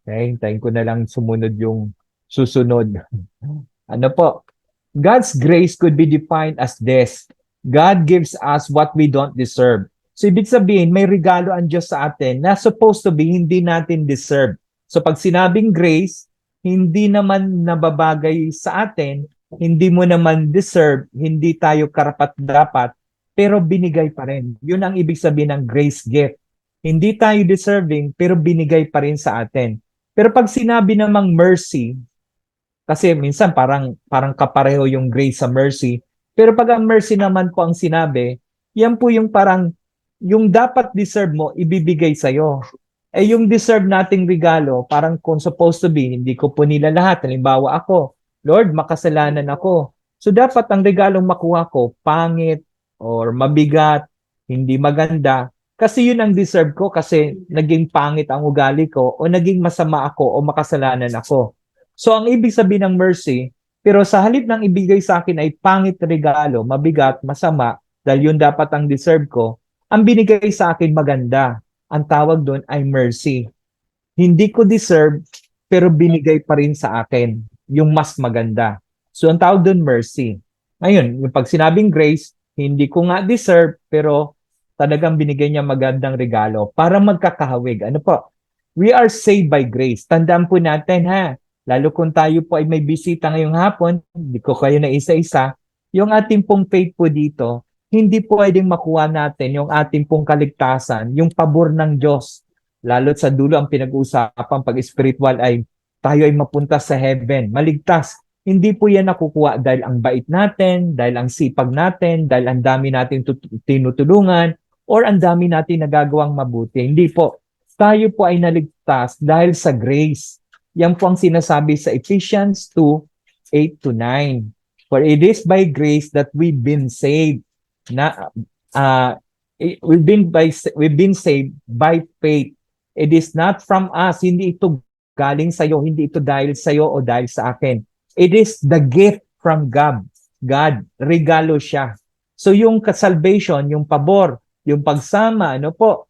Okay, hintayin ko na lang sumunod yung susunod. Ano po? God's grace could be defined as this. God gives us what we don't deserve. So ibig sabihin, may regalo ang Diyos sa atin na supposed to be hindi natin deserve. So pag sinabing grace, hindi naman nababagay sa atin, hindi mo naman deserve, hindi tayo karapat-dapat, pero binigay pa rin. Yun ang ibig sabihin ng grace gift. Hindi tayo deserving, pero binigay pa rin sa atin. Pero pag sinabi namang mercy, kasi minsan parang kapareho yung grace sa mercy. Pero pag ang mercy naman po ang sinabi, yan po yung parang yung dapat deserve mo, ibibigay sa'yo. Eh yung deserve nating regalo, parang kung supposed to be, hindi ko po nila lahat. Halimbawa ako, Lord, makasalanan ako. So dapat ang regalong makuha ko, pangit or mabigat, hindi maganda. Kasi yun ang deserve ko kasi naging pangit ang ugali ko o naging masama ako o makasalanan ako. So ang ibig sabihin ng mercy, pero sa halip ng ibigay sa akin ay pangit na regalo, mabigat, masama, dahil yun dapat ang deserve ko, ang binigay sa akin maganda. Ang tawag doon ay mercy. Hindi ko deserve, pero binigay pa rin sa akin yung mas maganda. So ang tawag doon mercy. Ngayon, yung pag sinabing grace, hindi ko nga deserve, pero talagang binigay niya magandang regalo para magkakahawig. Ano po? We are saved by grace. Tandaan po natin ha, lalo kung tayo po ay may bisita ngayong hapon, hindi ko kayo na isa-isa, yung ating pong faith po dito, hindi pwedeng makuha natin yung ating pong kaligtasan, yung pabor ng Diyos. Lalo sa dulo ang pinag-uusapan pag spiritual ay tayo ay mapunta sa heaven, maligtas. Hindi po yan nakukuha dahil ang bait natin, dahil ang sipag natin, dahil ang dami natin tinutulungan, or ang dami natin nagagawang mabuti. Hindi po. Tayo po ay naligtas dahil sa grace. Yan po ang sinasabi sa Ephesians 2:8 to 9. For it is by grace that we've been saved. Na, uh, we've been saved by faith. It is not from us. Hindi ito galing sa iyo, hindi ito dahil sa iyo o dahil sa akin. It is the gift from God. God, regalo siya. So yung salvation, yung pabor, yung pagsama, ano po,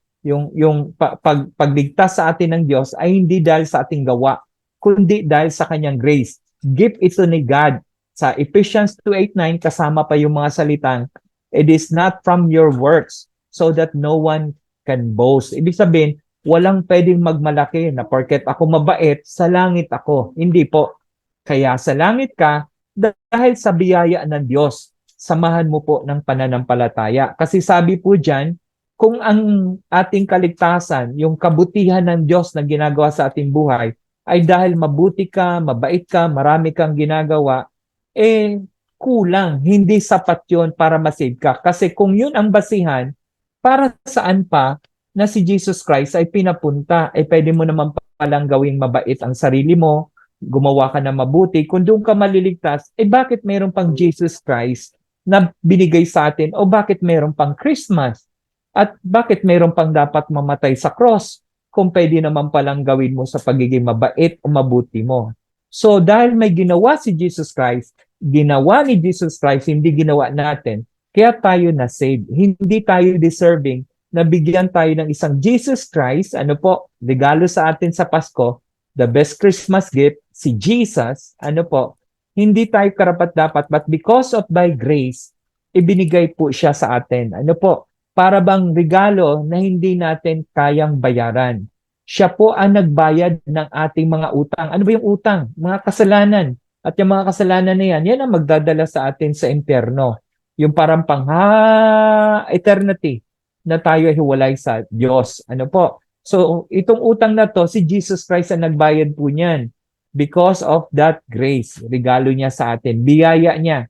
pagligtas sa atin ng Diyos ay hindi dahil sa ating gawa, kundi dahil sa kanyang grace. Gift ito ni God. Sa Ephesians 2:8-9 kasama pa yung mga salitang, it is not from your works, so that no one can boast. Ibig sabihin, walang pwedeng magmalaki na porket ako mabait, sa langit ako. Hindi po. Kaya sa langit ka, dahil sa biyaya ng Diyos, samahan mo po ng pananampalataya. Kasi sabi po dyan, kung ang ating kaligtasan, yung kabutihan ng Diyos na ginagawa sa ating buhay, ay dahil mabuti ka, mabait ka, marami kang ginagawa, eh kulang, hindi sapat yon para masave ka. Kasi kung yun ang basihan, para saan pa na si Jesus Christ ay pinapunta? Eh pwede mo naman palang gawing mabait ang sarili mo, gumawa ka na mabuti. Kung doon ka maliligtas, eh bakit mayroon pang Jesus Christ na binigay sa atin? O bakit mayroon pang Christmas? At bakit mayroon pang dapat mamatay sa cross? Kung pwede naman palang gawin mo sa pagiging mabait o mabuti mo. So dahil may ginawa si Jesus Christ, ginawa ni Jesus Christ, hindi ginawa natin, kaya tayo na saved. Hindi tayo deserving na bigyan tayo ng isang Jesus Christ, ano po, regalo sa atin sa Pasko, the best Christmas gift, si Jesus, ano po, hindi tayo karapat-dapat, but because of by grace, ibinigay po siya sa atin. Ano po, para bang regalo na hindi natin kayang bayaran. Siya po ang nagbayad ng ating mga utang. Ano ba yung utang? Mga kasalanan. At yung mga kasalanan na yan ang magdadala sa atin sa impyerno. Yung parang eternity na tayo hiwalay sa Diyos. Ano po? So, itong utang na to, si Jesus Christ ang nagbayad po niyan. Because of that grace, regalo niya sa atin, biyaya niya.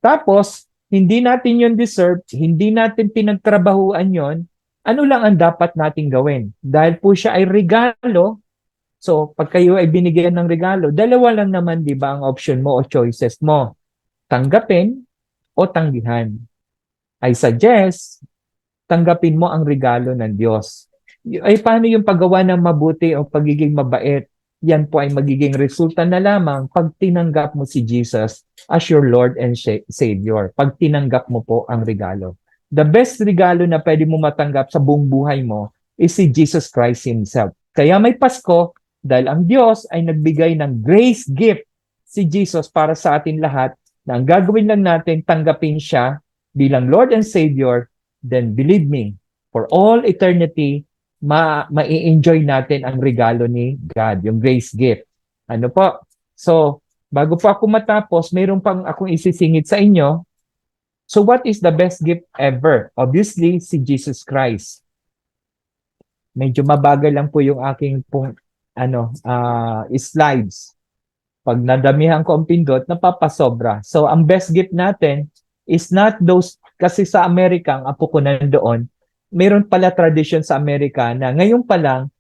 Tapos, hindi natin yon deserve, hindi natin pinagtrabahuan yon, ano lang ang dapat nating gawin? Dahil po siya ay regalo, so pag kayo ay binigyan ng regalo, dalawa lang naman, di ba, ang option mo o choices mo. Tanggapin o tanggihan. I suggest, tanggapin mo ang regalo ng Diyos. Ay paano yung paggawa ng mabuti o pagiging mabait? Yan po ay magiging resulta na lamang pag tinanggap mo si Jesus as your Lord and Savior. Pag tinanggap mo po ang regalo. The best regalo na pwede mo matanggap sa buong buhay mo is si Jesus Christ Himself. Kaya may Pasko, Dahil ang Diyos ay nagbigay ng grace gift si Jesus para sa atin lahat na ang gagawin lang natin, tanggapin siya bilang Lord and Savior, then believe me, for all eternity, ma-enjoy natin ang regalo ni God, yung grace gift. Ano po? So, bago po ako matapos, mayroon pang akong isisingit sa inyo. So what is the best gift ever? Obviously, si Jesus Christ. Medyo mabagal lang po yung aking slides. Pag nadamihan ko ang pindot, napapasobra. So ang best gift natin is not those, kasi sa Amerika, ang apo ko nandoon, mayroon pala tradition sa Amerika na ngayon pa lang,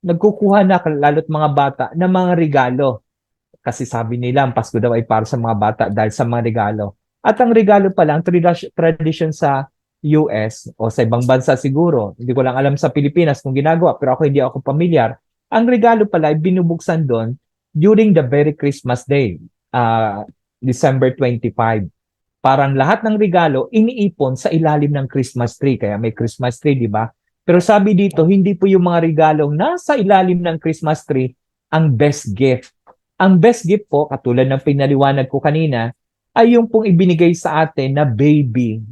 nagkukuha na lalo't mga bata ng mga regalo. Kasi sabi nila, ang Pasko daw ay para sa mga bata dahil sa mga regalo. At ang regalo pala, ang tradition sa US o sa ibang bansa siguro, hindi ko lang alam sa Pilipinas kung ginagawa, pero ako hindi ako pamilyar. Ang regalo pala ay binubuksan doon during the very Christmas Day, December 25. Parang lahat ng regalo iniipon sa ilalim ng Christmas tree. Kaya may Christmas tree, di ba? Pero sabi dito, hindi po yung mga regalong nasa ilalim ng Christmas tree ang best gift. Ang best gift po, katulad ng pinaliwanag ko kanina, ay yung pong ibinigay sa atin na baby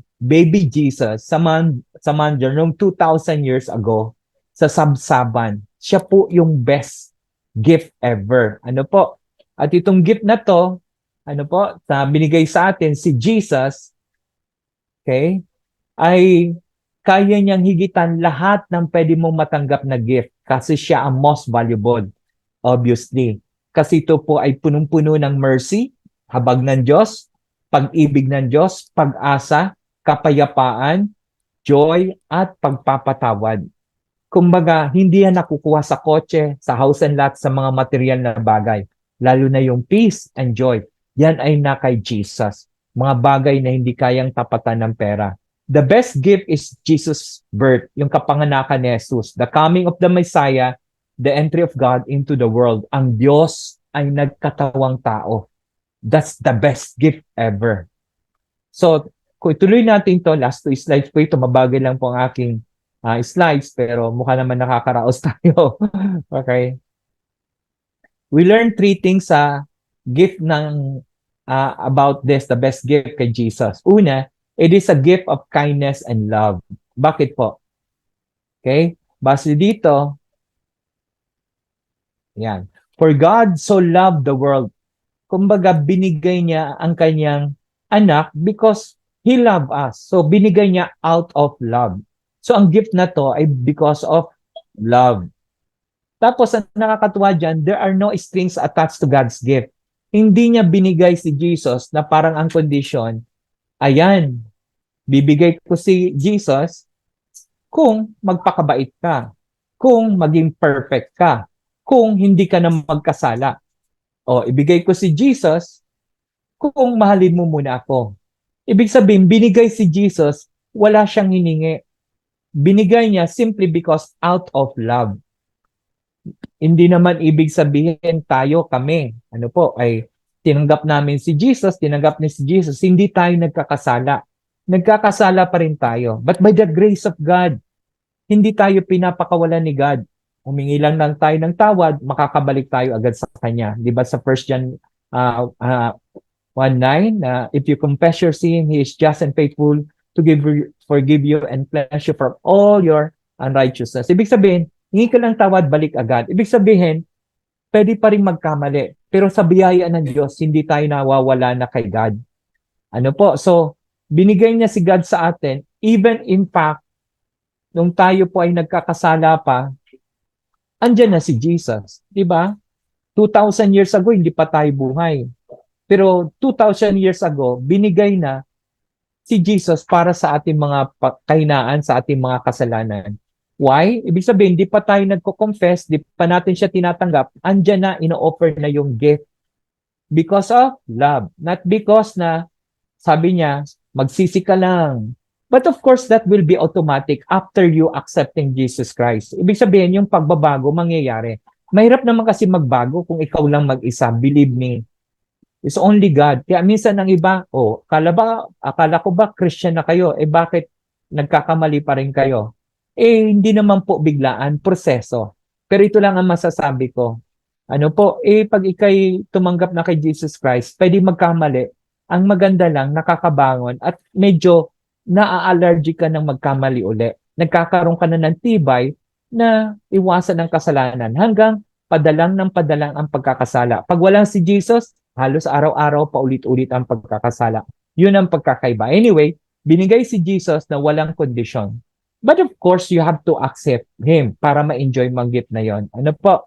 Jesus sa manger noong 2,000 years ago sa Sabsaban. Siya po yung best gift ever. Ano po? At itong gift na to, ano po, binigay sa atin si Jesus, okay, ay kaya niyang higitan lahat ng pwede mong matanggap na gift kasi siya ang most valuable, obviously. Kasi ito po ay punong-puno ng mercy, habag ng Diyos, pag-ibig ng Diyos, pag-asa, kapayapaan, joy, at pagpapatawad. Kumbaga, hindi yan nakukuha sa kotse, sa house and lot, sa mga material na bagay. Lalo na yung peace and joy. Yan ay na kay Jesus. Mga bagay na hindi kayang tapatan ng pera. The best gift is Jesus' birth, yung kapanganakan ni Jesus, the coming of the Messiah, the entry of God into the world. Ang Diyos ay nagkatawang tao. That's the best gift ever. So, kung ituloy natin to, last 2 slides po ito, mabagal lang po ang aking slides, pero mukha naman nakakaraos tayo. Okay? We learned 3 things sa gift ng about this, the best gift kay Jesus. Una, it is a gift of kindness and love. Bakit po? Okay? Base dito, yan. For God so loved the world. Kumbaga, binigay niya ang kanyang anak because He loved us. So, binigay niya out of love. So, ang gift na to ay because of love. Tapos, ang nakakatuwa dyan, there are no strings attached to God's gift. Hindi niya binigay si Jesus na parang ang condition, ayan, bibigay ko si Jesus kung magpakabait ka, kung maging perfect ka, kung hindi ka na magkasala. O, ibigay ko si Jesus kung mahalin mo muna ako. Ibig sabihin, binigay si Jesus, wala siyang hiningi. Binigay niya simply because out of love. Hindi naman ibig sabihin tayo, kami, ano po, ay tinanggap namin si Jesus, tinanggap ni si Jesus, hindi tayo nagkakasala. Nagkakasala pa rin tayo. But by the grace of God, hindi tayo pinapakawalan ni God. Humingi lang tayo ng tawad, makakabalik tayo agad sa Kanya. Di ba sa 1 John 1:9, if you confess your sin, He is just and faithful to forgive you and cleanse you from all your unrighteousness. Ibig sabihin, hingi ka ng tawad, balik agad. Ibig sabihin, pwede pa rin magkamali. Pero sa biyaya ng Diyos, hindi tayo nawawala na kay God. Ano po? So, binigay niya si God sa atin, even in fact, nung tayo po ay nagkakasala pa, andyan na si Jesus. Diba? 2,000 years ago, hindi pa tayo buhay. Pero 2,000 years ago, binigay na si Jesus para sa ating mga kahinaan, sa ating mga kasalanan. Why? Ibig sabihin, di pa tayo nagko-confess, di pa natin siya tinatanggap, andyan na, ino-offer na yung gift. Because of love. Not because na, sabi niya, magsisi ka lang. But of course, that will be automatic after you accepting Jesus Christ. Ibig sabihin, yung pagbabago mangyayari. Mahirap naman kasi magbago kung ikaw lang mag-isa. Believe me. It's only God. Kaya minsan ang iba, akala ko ba Christian na kayo? Bakit nagkakamali pa rin kayo? Hindi naman po biglaan, proseso. Pero ito lang ang masasabi ko. Ano po, pag ikay tumanggap na kay Jesus Christ, pwede magkamali. Ang maganda lang, nakakabangon at medyo naa-allergic ka ng magkamali uli. Nagkakaroon ka na ng tibay na iwasan ang kasalanan hanggang padalang ng padalang ang pagkakasala. Pag walang si Jesus, halos araw-araw paulit-ulit ang pagkakasala. Yun ang pagkakaiba. Anyway, binigay si Jesus na walang kondisyon. But of course, you have to accept Him para ma-enjoy mang gift na yon. Ano po?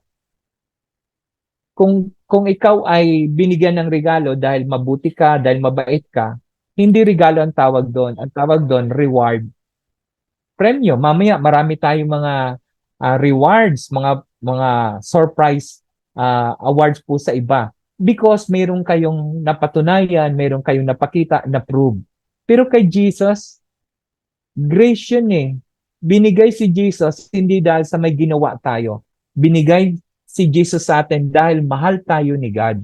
Kung ikaw ay binigyan ng regalo dahil mabuti ka, dahil mabait ka, hindi regalo ang tawag doon. Ang tawag doon, reward. Premyo. Mamaya, marami tayong mga rewards, mga surprise awards po sa iba. Because mayroon kayong napatunayan, mayroon kayong napakita, na-prove. Pero kay Jesus, grace yun eh. Binigay si Jesus hindi dahil sa may ginawa tayo. Binigay si Jesus sa atin dahil mahal tayo ni God.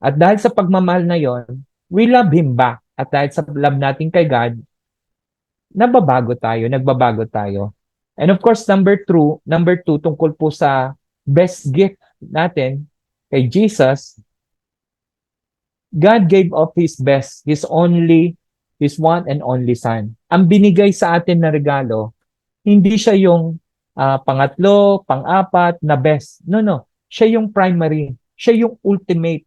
At dahil sa pagmamahal na yon, we love Him back. At dahil sa love natin kay God, nagbabago tayo. And of course, number two, tungkol po sa best gift natin kay Jesus, God gave of His best, His one and only Son. Ang binigay sa atin na regalo, hindi siya yung pangatlo, pang-apat na best. No. Siya yung primary. Siya yung ultimate.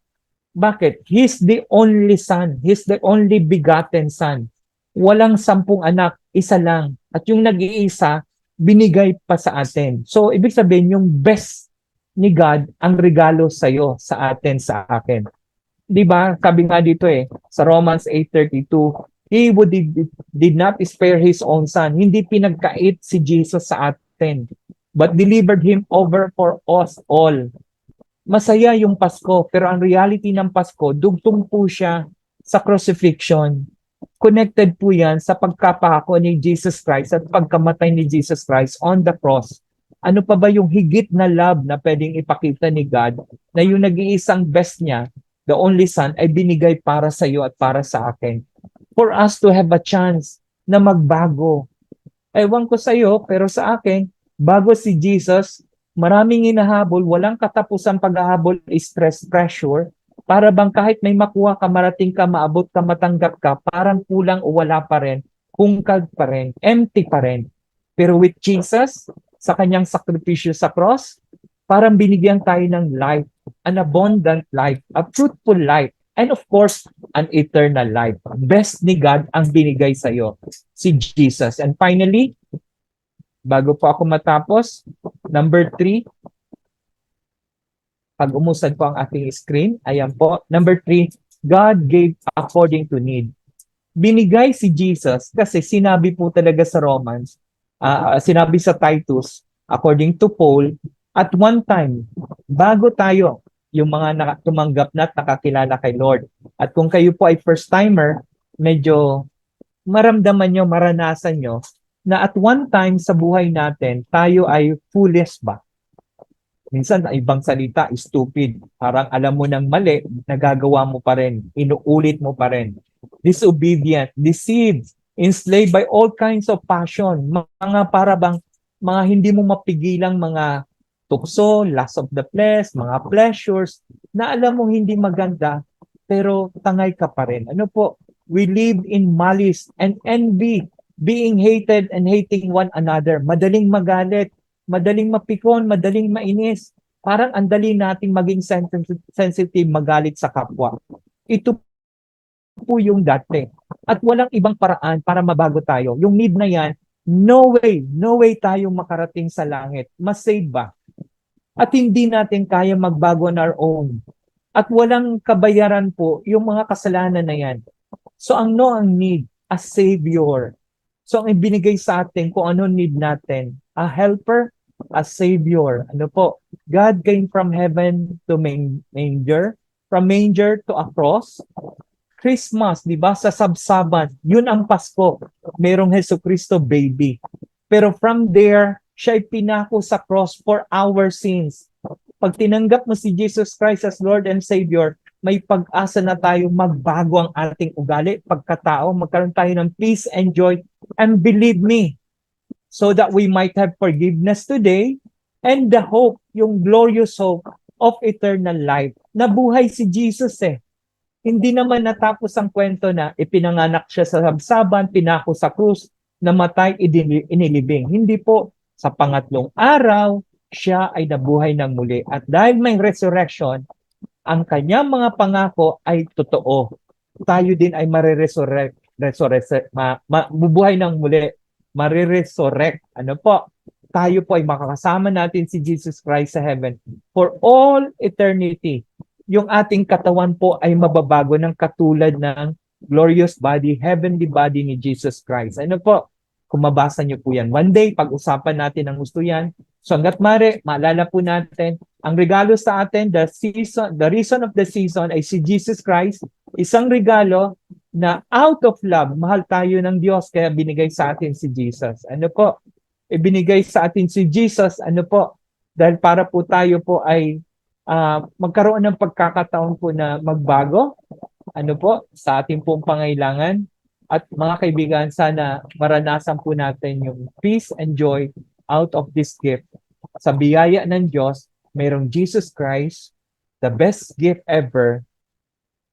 Bakit? He's the only Son. He's the only begotten Son. Walang 10 anak, isa lang. At yung nag-iisa, binigay pa sa atin. So, ibig sabihin, yung best ni God ang regalo sa'yo, sa atin, sa akin. Di ba? Sabi nga dito sa Romans 8:32, He who did not spare His own Son, hindi pinagkait si Jesus sa atin, but delivered Him over for us all. Masaya yung Pasko, pero ang reality ng Pasko, dugtong po siya sa crucifixion. Connected po yan sa pagkapako ni Jesus Christ at pagkamatay ni Jesus Christ on the cross. Ano pa ba yung higit na love na pwedeng ipakita ni God na yung nag-iisang best niya, the only Son, ay binigay para sa iyo at para sa akin. For us to have a chance na magbago. Ewan ko sa iyo, pero sa akin, bago si Jesus, maraming hinahabol, walang katapusan paghahabol, stress, pressure, para bang kahit may makuha ka, marating ka, maabot ka, matanggap ka, parang kulang o wala pa rin, kungkag pa rin, empty pa rin. Pero with Jesus, sa kanyang sakripisyo sa cross, parang binigyan tayo ng life, an abundant life, a fruitful life, and of course, an eternal life. Best ni God ang binigay sa iyo, si Jesus. And finally, bago po ako matapos, number 3, pag umusad po ang ating screen, ayan po. Number 3, God gave according to need. Binigay si Jesus kasi sinabi po talaga sa Romans, sinabi sa Titus, according to Paul, at one time, bago tayo, yung mga tumanggap na at nakakilala kay Lord. At kung kayo po ay first-timer, medyo maramdaman nyo, maranasan nyo, na at one time sa buhay natin, tayo ay foolish ba? Minsan, ibang salita, stupid. Parang alam mo ng mali, nagagawa mo pa rin, inuulit mo pa rin. Disobedient, deceived, enslaved by all kinds of passion. Mga parabang, mga hindi mo mapigilang mga tukso, lust of the flesh, mga pleasures, na alam mong hindi maganda, pero tangay ka pa rin. Ano po? We live in malice and envy, being hated and hating one another. Madaling magalit, madaling mapikon, madaling mainis. Parang ang dali nating maging sensitive, magalit sa kapwa. Ito po yung dati. At walang ibang paraan para mabago tayo. Yung need na yan, no way tayo makarating sa langit. Mas-save ba? At hindi natin kaya magbago on our own. At walang kabayaran po yung mga kasalanan na yan. So ang need, a savior. So ang ibinigay sa atin kung ano need natin, a helper, a savior. Ano po? God came from heaven to manger, from manger to a cross. Christmas, di ba? Sa sabsaban, yun ang Pasko. Merong Jesucristo baby. Pero from there, siya ay pinako sa cross for our sins. Pag tinanggap mo si Jesus Christ as Lord and Savior, may pag-asa na tayo magbago ang ating ugali, pagkatao, magkaroon tayo ng peace and joy. And believe me, so that we might have forgiveness today and the hope, yung glorious hope of eternal life. Nabuhay si Jesus eh. Hindi naman natapos ang kwento na ipinanganak siya sa sabsaban, pinako sa krus, namatay, inilibing. Hindi po. Sa pangatlong araw, siya ay nabuhay ng muli. At dahil may resurrection, ang kanyang mga pangako ay totoo. Tayo din ay bubuhay ng muli. Mariresurrect. Ano po? Tayo po ay makakasama natin si Jesus Christ sa heaven for all eternity. Yung ating katawan po ay mababago ng katulad ng glorious body, heavenly body ni Jesus Christ. Ano po? Kung mabasa niyo po yan. One day, pag-usapan natin ang gusto yan. So hanggat mare, maalala po natin, ang regalo sa atin, the reason of the season ay si Jesus Christ. Isang regalo na out of love, mahal tayo ng Diyos, kaya binigay sa atin si Jesus. Ano po? Ibinigay sa atin si Jesus, ano po? Dahil para po tayo po ay magkaroon ng pagkakataon po na magbago, ano po, sa ating pong pangailangan. At mga kaibigan, sana maranasan po natin yung peace and joy out of this gift. Sa biyaya ng Diyos, mayroong Jesus Christ, the best gift ever,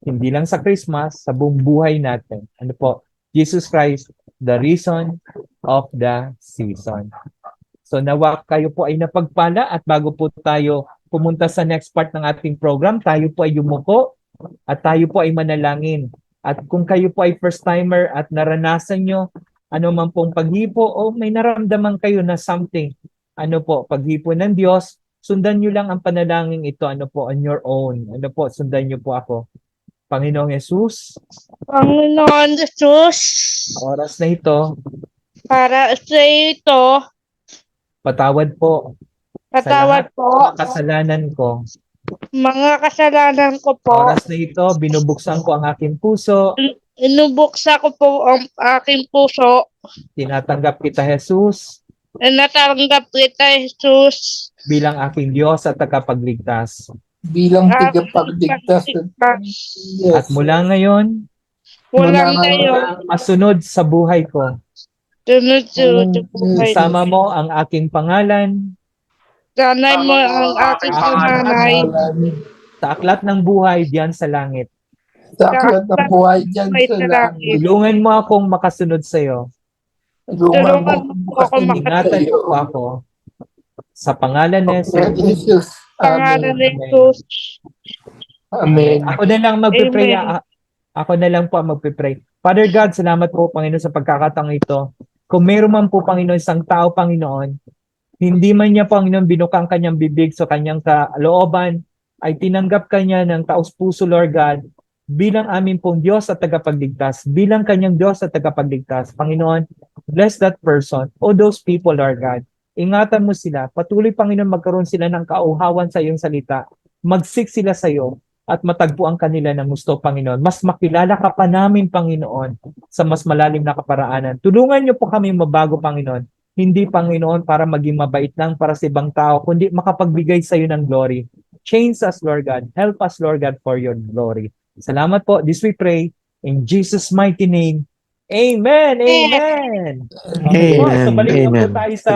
hindi lang sa Christmas, sa buong buhay natin. Ano po? Jesus Christ, the reason of the season. So nawa kayo po ay napagpala at bago po tayo pumunta sa next part ng ating program, tayo po ay yumuko at tayo po ay manalangin. At kung kayo po ay first timer at naranasan nyo ano man pong paghipo o may naramdaman kayo na something, ano po, paghipo ng Diyos, sundan nyo lang ang panalangin ito, ano po, on your own. Ano po, sundan nyo po ako. Panginoong Yesus, Panginoon Jesus, oras na ito, para sa ito, patawad po sa lahat patawad po ng kasalanan ko. mga kasalanan ko po. Oras na ito, binubuksan ko ang aking puso. Inubuksa ko po ang aking puso. Tinatanggap kita, Jesus, Natanggap kita, Jesus, bilang aking Diyos at tagapagligtas. bilang aking tagapagligtas. At mula ngayon, Mula ngayon, masunod sa buhay ko. sunod-sunod sa buhay. Isama mo ang aking pangalan Sanay mo ang aking panganay sa aklat ng buhay diyan sa langit. Sa aklat ng buhay dyan may sa langit. langit. Tulungan mo akong makasunod sa iyo. Tulungan mo ako Ingatan mo po ako sa pangalan ni Jesus. Jesus. Pangalan ni Amen. Jesus. Amen. Ako na lang magpe-pray. Amen. Ako na lang po ang magpe-pray. Father God, salamat po Panginoon sa pagkakataong ito. Kung meron man po Panginoon isang tao Panginoon, hindi man niya Panginoon binukang kanyang bibig sa kanyang kalooban, ay tinanggap kanya ng taos-puso Lord God, bilang amin pong Diyos at tagapagligtas, bilang kanyang Diyos at tagapagligtas. Panginoon, bless that person o those people Lord God. Ingatan mo sila. Patuloy Panginoon magkaroon sila ng kauhawan sa iyong salita. Magsik sila sa iyo at matagpuan kanila ng gusto, Panginoon. Mas makilala ka pa namin, Panginoon, sa mas malalim na kaparaanan. Tulungan niyo po kami mabago, Panginoon. Hindi, Panginoon, para maging mabait lang para sa ibang tao, kundi makapagbigay sa iyo ng glory. Change us, Lord God. Help us, Lord God, for your glory. Salamat po. This we pray in Jesus' mighty name. Amen! Amen! Okay po, so balik na po tayo sa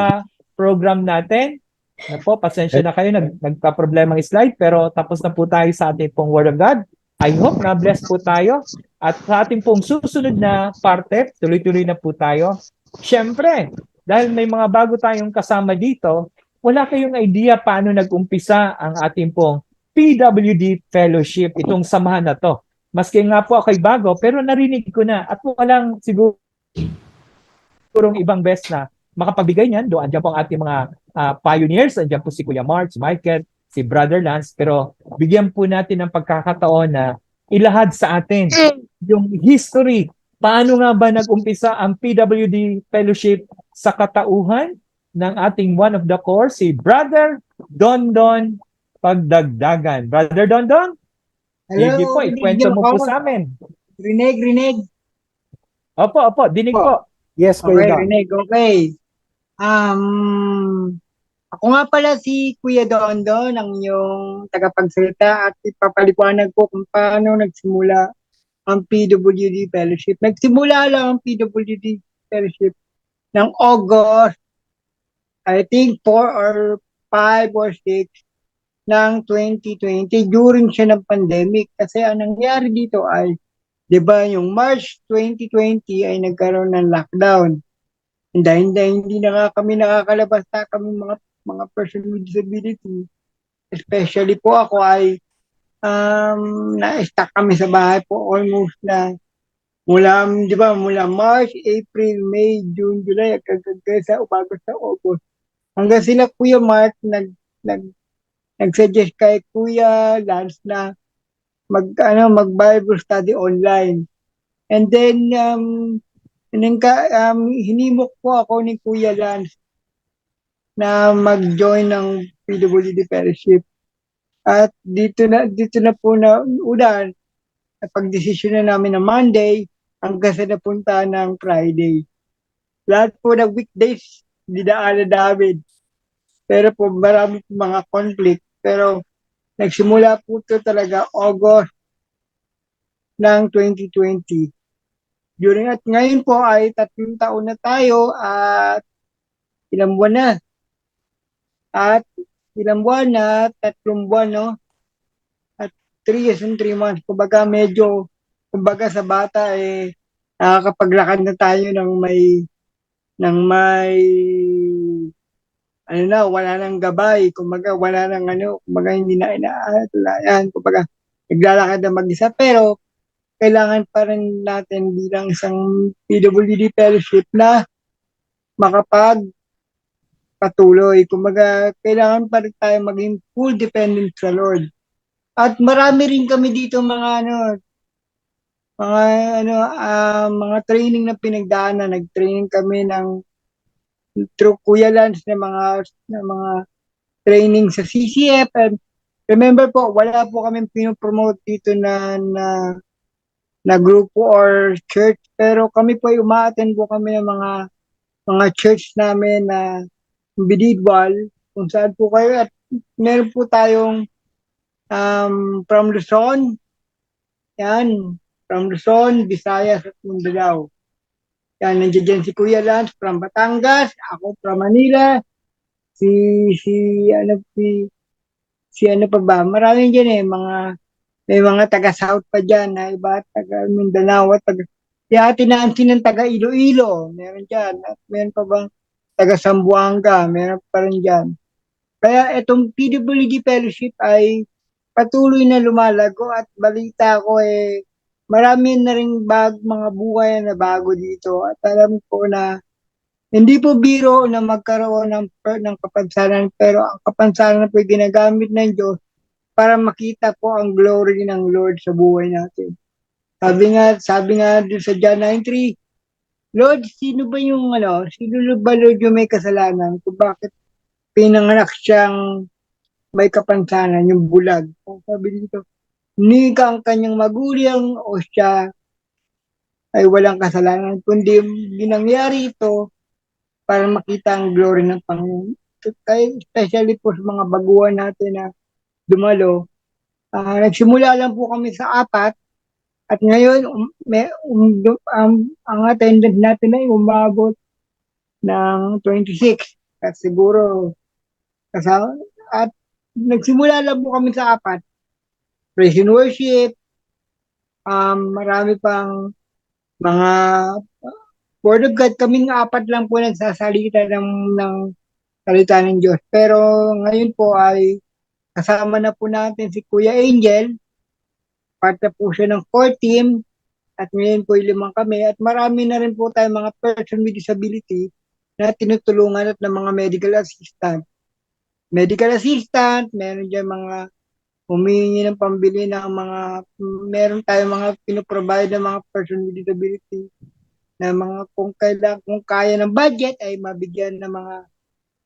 program natin. Na po, pasensya na kayo, nagka-problema ang slide, pero tapos na po tayo sa ating pong Word of God. I hope na bless po tayo. At sa ating pong susunod na parte, tuloy-tuloy na po tayo. Siyempre, dahil may mga bago tayong kasama dito, wala kayong idea paano nag-umpisa ang ating pong PWD Fellowship, itong samahan na to. Maski nga po ako'y bago, pero narinig ko na at walang sigurong ibang best na makapagbigay niyan. Doon andyan po ang ating mga pioneers, andyan po si Kuya Mark, si Michael, si Brother Lance, pero bigyan po natin ng pagkakataon na ilahad sa atin yung history. Paano nga ba nag-umpisa ang PWD Fellowship sa katauhan ng ating one of the core, si Brother Dondon Pagdagdagan. Brother Dondon, sige po, ikwento mo po sa amin. Rinig. Opo, dinig po. Yes, Okay, Kuya Don. rinig. Okay. Ako nga pala si Kuya Dondon, ang inyong tagapagsalita at ipapaliwanag ko kung paano nagsimula ang PWD Fellowship. Nagsimula lang ang PWD Fellowship ng August, I think 4 or 5 or 6, ng 2020 during siya ng pandemic. Kasi ang nangyari dito ay, di ba, yung March 2020 ay nagkaroon ng lockdown. Hindi na kami nakakalabas na kami mga person with disability. Especially po ako ay na-stuck kami sa bahay po almost na mula, di ba, mula March, April, May, June, July, hanggang sa August. Hanggang sila Kuya Mark nag-suggest kay Kuya Lance na mag Bible study online. And then hinimok po ako ni Kuya Lance na mag-join ng PWD Fellowship. At dito na po na ulan, pag-desisyon na namin na Monday hanggang sa napunta ng Friday. Lahat po ng weekdays, dinaanan namin. Pero po marami po mga conflict. Pero nagsimula po ito talaga August ng 2020. At ngayon po ay 3 taon na tayo at ilang buwan na. At ilang buwan na, 3 buwan, no? At 3 years and 3 months. Kumbaga sa bata nakakapaglakad na tayo ng may wala nang gabay, kumbaga hindi na inaatulayan, kumbaga naglalakad na mag-isa, pero kailangan pa rin natin bilang isang PWD fellowship na makapagpatuloy, kumbaga kailangan pa rin tayo maging full dependent sa Lord. At marami rin kami dito mga training na pinagdaanan. Nag-training kami through Kuya Lance na mga training sa CCF. And remember po, wala po kami pinopromote dito na grupo or church, pero kami po ay umaattend po kami ng mga church namin na individual, kung saan po kayo, at meron po tayong from Luzon, from Luzon, Visayas at Mindanao. Yan, nandiyan si Kuya Lance from Batangas, ako from Manila, si ano pa ba, maraming dyan may mga taga-South pa dyan, na iba, taga Mindanao, si Ate Nancy ng taga Iloilo, meron dyan, at meron pa bang taga Zamboanga, meron pa rin dyan. Kaya itong PWD Fellowship ay patuloy na lumalago, at balita ko marami na rin mga buhay na bago dito, at alam ko na hindi po biro na magkaroon ng kapansanan, pero ang kapansanan po ay ginagamit ng Diyos para makita po ang glory ng Lord sa buhay natin. Sabi nga dun sa John 9:3, Lord, sino ba Lord yung may kasalanan? Kung bakit pinanganak siyang may kapansanan, yung bulag? Sabi dito, ni ka ang kanyang magulang o siya ay walang kasalanan, kundi ginangyari ito para makita ang glory ng Panginoon. Especially po sa mga baguhan natin na dumalo. Nagsimula lang po kami sa 4, at ngayon ang attendance natin ay umabot ng 26. At siguro at nagsimula lang po kami sa 4. Praise and worship, marami pang mga Word of God, kaming 4 lang po nagsasalita ng salita ng Diyos. Pero ngayon po ay kasama na po natin si Kuya Angel, part na po siya ng core team, at ngayon po 5 kami, at marami na rin po tayong mga person with disability na tinutulungan at ng mga medical assistant. Meron dyan mga humihingi ng pambili ng meron tayong mga pinoprovide ng mga person with disability na kung kaya ng budget ay mabigyan ng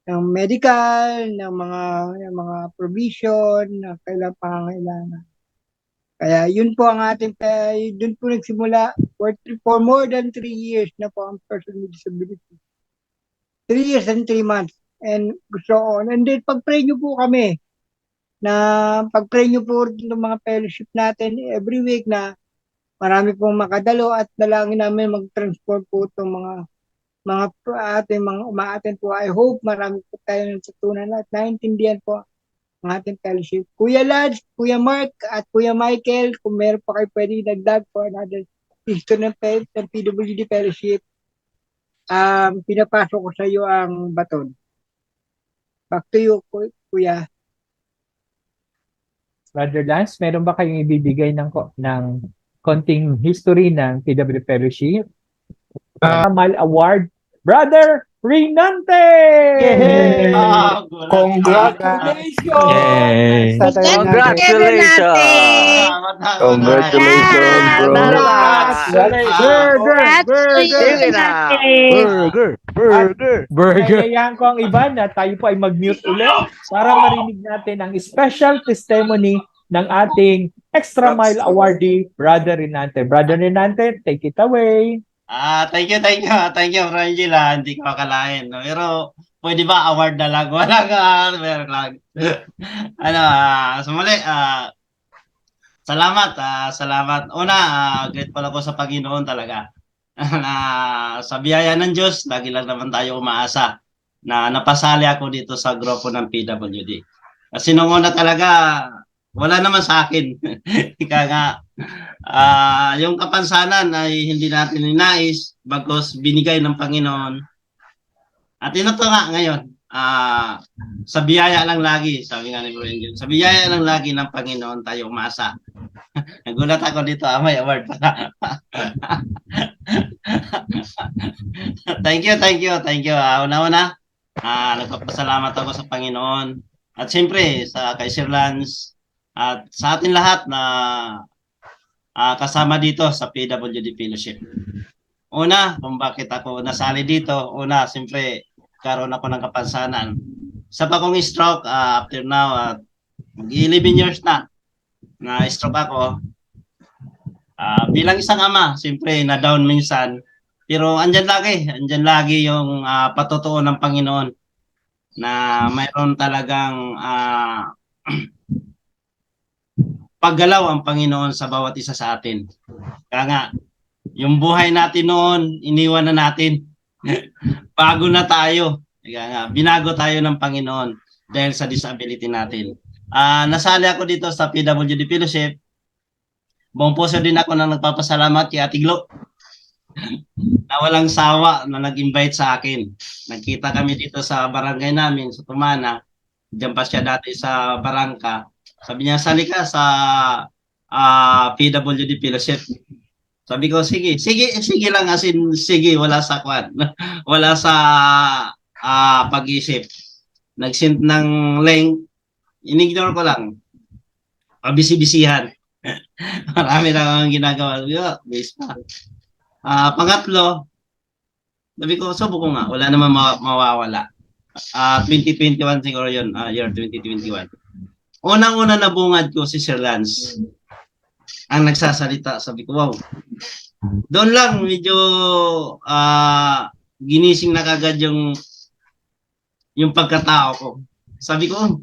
ng medical, ng mga provision na pangangailangan. Kaya yun po ang dun po nagsimula for more than 3 years na po ang person with disability. 3 years and 3 months. And so on. And then pag-pray nyo po kami ng mga fellowship natin every week na marami pong makadalo, at dalangin namin mag-transport po itong mga umaaten po. I hope marami po tayo natutunan at naintindihan po ng ating fellowship. Kuya Lance, Kuya Mark, at Kuya Michael, kung meron pa kayo pwede dagdag for another season ng PWD Fellowship, pinapasok ko sa iyo ang baton. Back to you, Kuya. Brother Lance, meron ba kayong ibibigay ng konting history ng PW Fellowship? Mal Award, Brother Rinante! Yay! Congratulations! Yay! Congratulations, bro. Burger. Kaya ko ang iba na tayo po ay mag-mute ulit para marinig natin ang special testimony ng ating Extra Mile awardee, Brother Rinante. Brother Rinante, take it away. Thank you, Frangela. Hindi ko akalain. No? Pero, pwede ba award na lang? Wala ka, meron lang. Sumuli, salamat. Una, grateful ako sa Panginoon talaga. Sa biyaya ng Diyos, lagi lang naman tayo umaasa na napasali ako dito sa grupo ng PWD. Kasi nung una talaga, wala naman sa akin. Ika nga, yung kapansanan ay hindi natin ninais bagkus binigay ng Panginoon. At ito nga ngayon, sa biyaya lang lagi, sabi nga ni Bro Angel, sa biyaya lang lagi ng Panginoon tayo umasa. Nagulat ako dito, may award pa. Thank you. Una-una, nagpapasalamat ako sa Panginoon. At siyempre, kay Sir Lance, at sa atin lahat na kasama dito sa PWD Fellowship. Una, kung bakit ako nasali dito, siyempre, karoon ako ng kapansanan. Sa akong stroke, after now, 11 years na stroke ako. Bilang isang ama, siyempre, na-down minsan. Pero andyan lagi yung patutuo ng Panginoon na mayroon talagang paggalaw ang Panginoon sa bawat isa sa atin. Kaya nga, yung buhay natin noon, iniwan na natin. Bago na tayo. Kaya nga, binago tayo ng Panginoon dahil sa disability natin. Nasali ako dito sa PWD Fellowship. Buong puso din ako na nagpapasalamat kay Ate Glo na walang sawa na nag-invite sa akin. Nagkita kami dito sa barangay namin, sa Tumana. Diyan pa siya dati sa Barangka. Sabi niya, sali ka sa PWD Fellowship. Sabi ko, sige lang, as in, sige, wala sa kwan. Wala sa pag-isip. Nag-send ng link, in-ignore ko lang. Pabisi-bisihan. Marami lang ang ginagawa. Base pa. Pangatlo, sabi ko, subo ko nga, wala naman mawawala. 2021 siguro yun, year 2021. Unang-una na bungad ko si Sir Lance ang nagsasalita. Sabi ko, wow. Doon lang medyo ginising na kagad yung pagkatao ko. Sabi ko,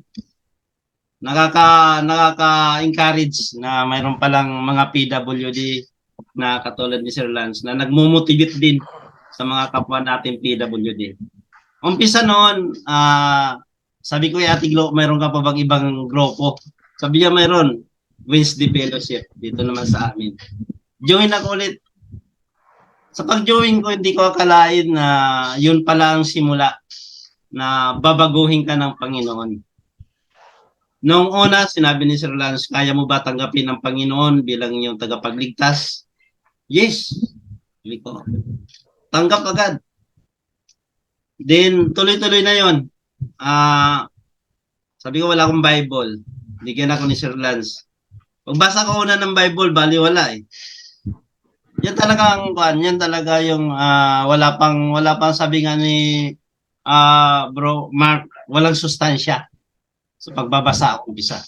nakaka-encourage na mayroon palang mga PWD na katulad ni Sir Lance na nagmumotivate din sa mga kapwa natin PWD. Umpisa noon, sabi ko, Ate Glo, mayroon ka pa bang ibang grupo? Sabi niya, mayroon. Wednesday Fellowship. Dito naman sa amin. Join ako ulit. Sa pag-join ko, hindi ko akalain na yun pala ang simula na babaguhin ka ng Panginoon. Noong una, sinabi ni Sir Lance, kaya mo ba tanggapin ng Panginoon bilang inyong tagapagligtas? Yes. Sabi ko, tanggap agad. Then, tuloy-tuloy na yon. Sabi ko, wala akong Bible. Bigyan ako ni Sir Lance. Pagbasa ko una ng Bible, bali wala eh. Yan talaga yung wala pang sabi nga ni Bro Mark, walang sustansya sa pagbabasa ako umpisa.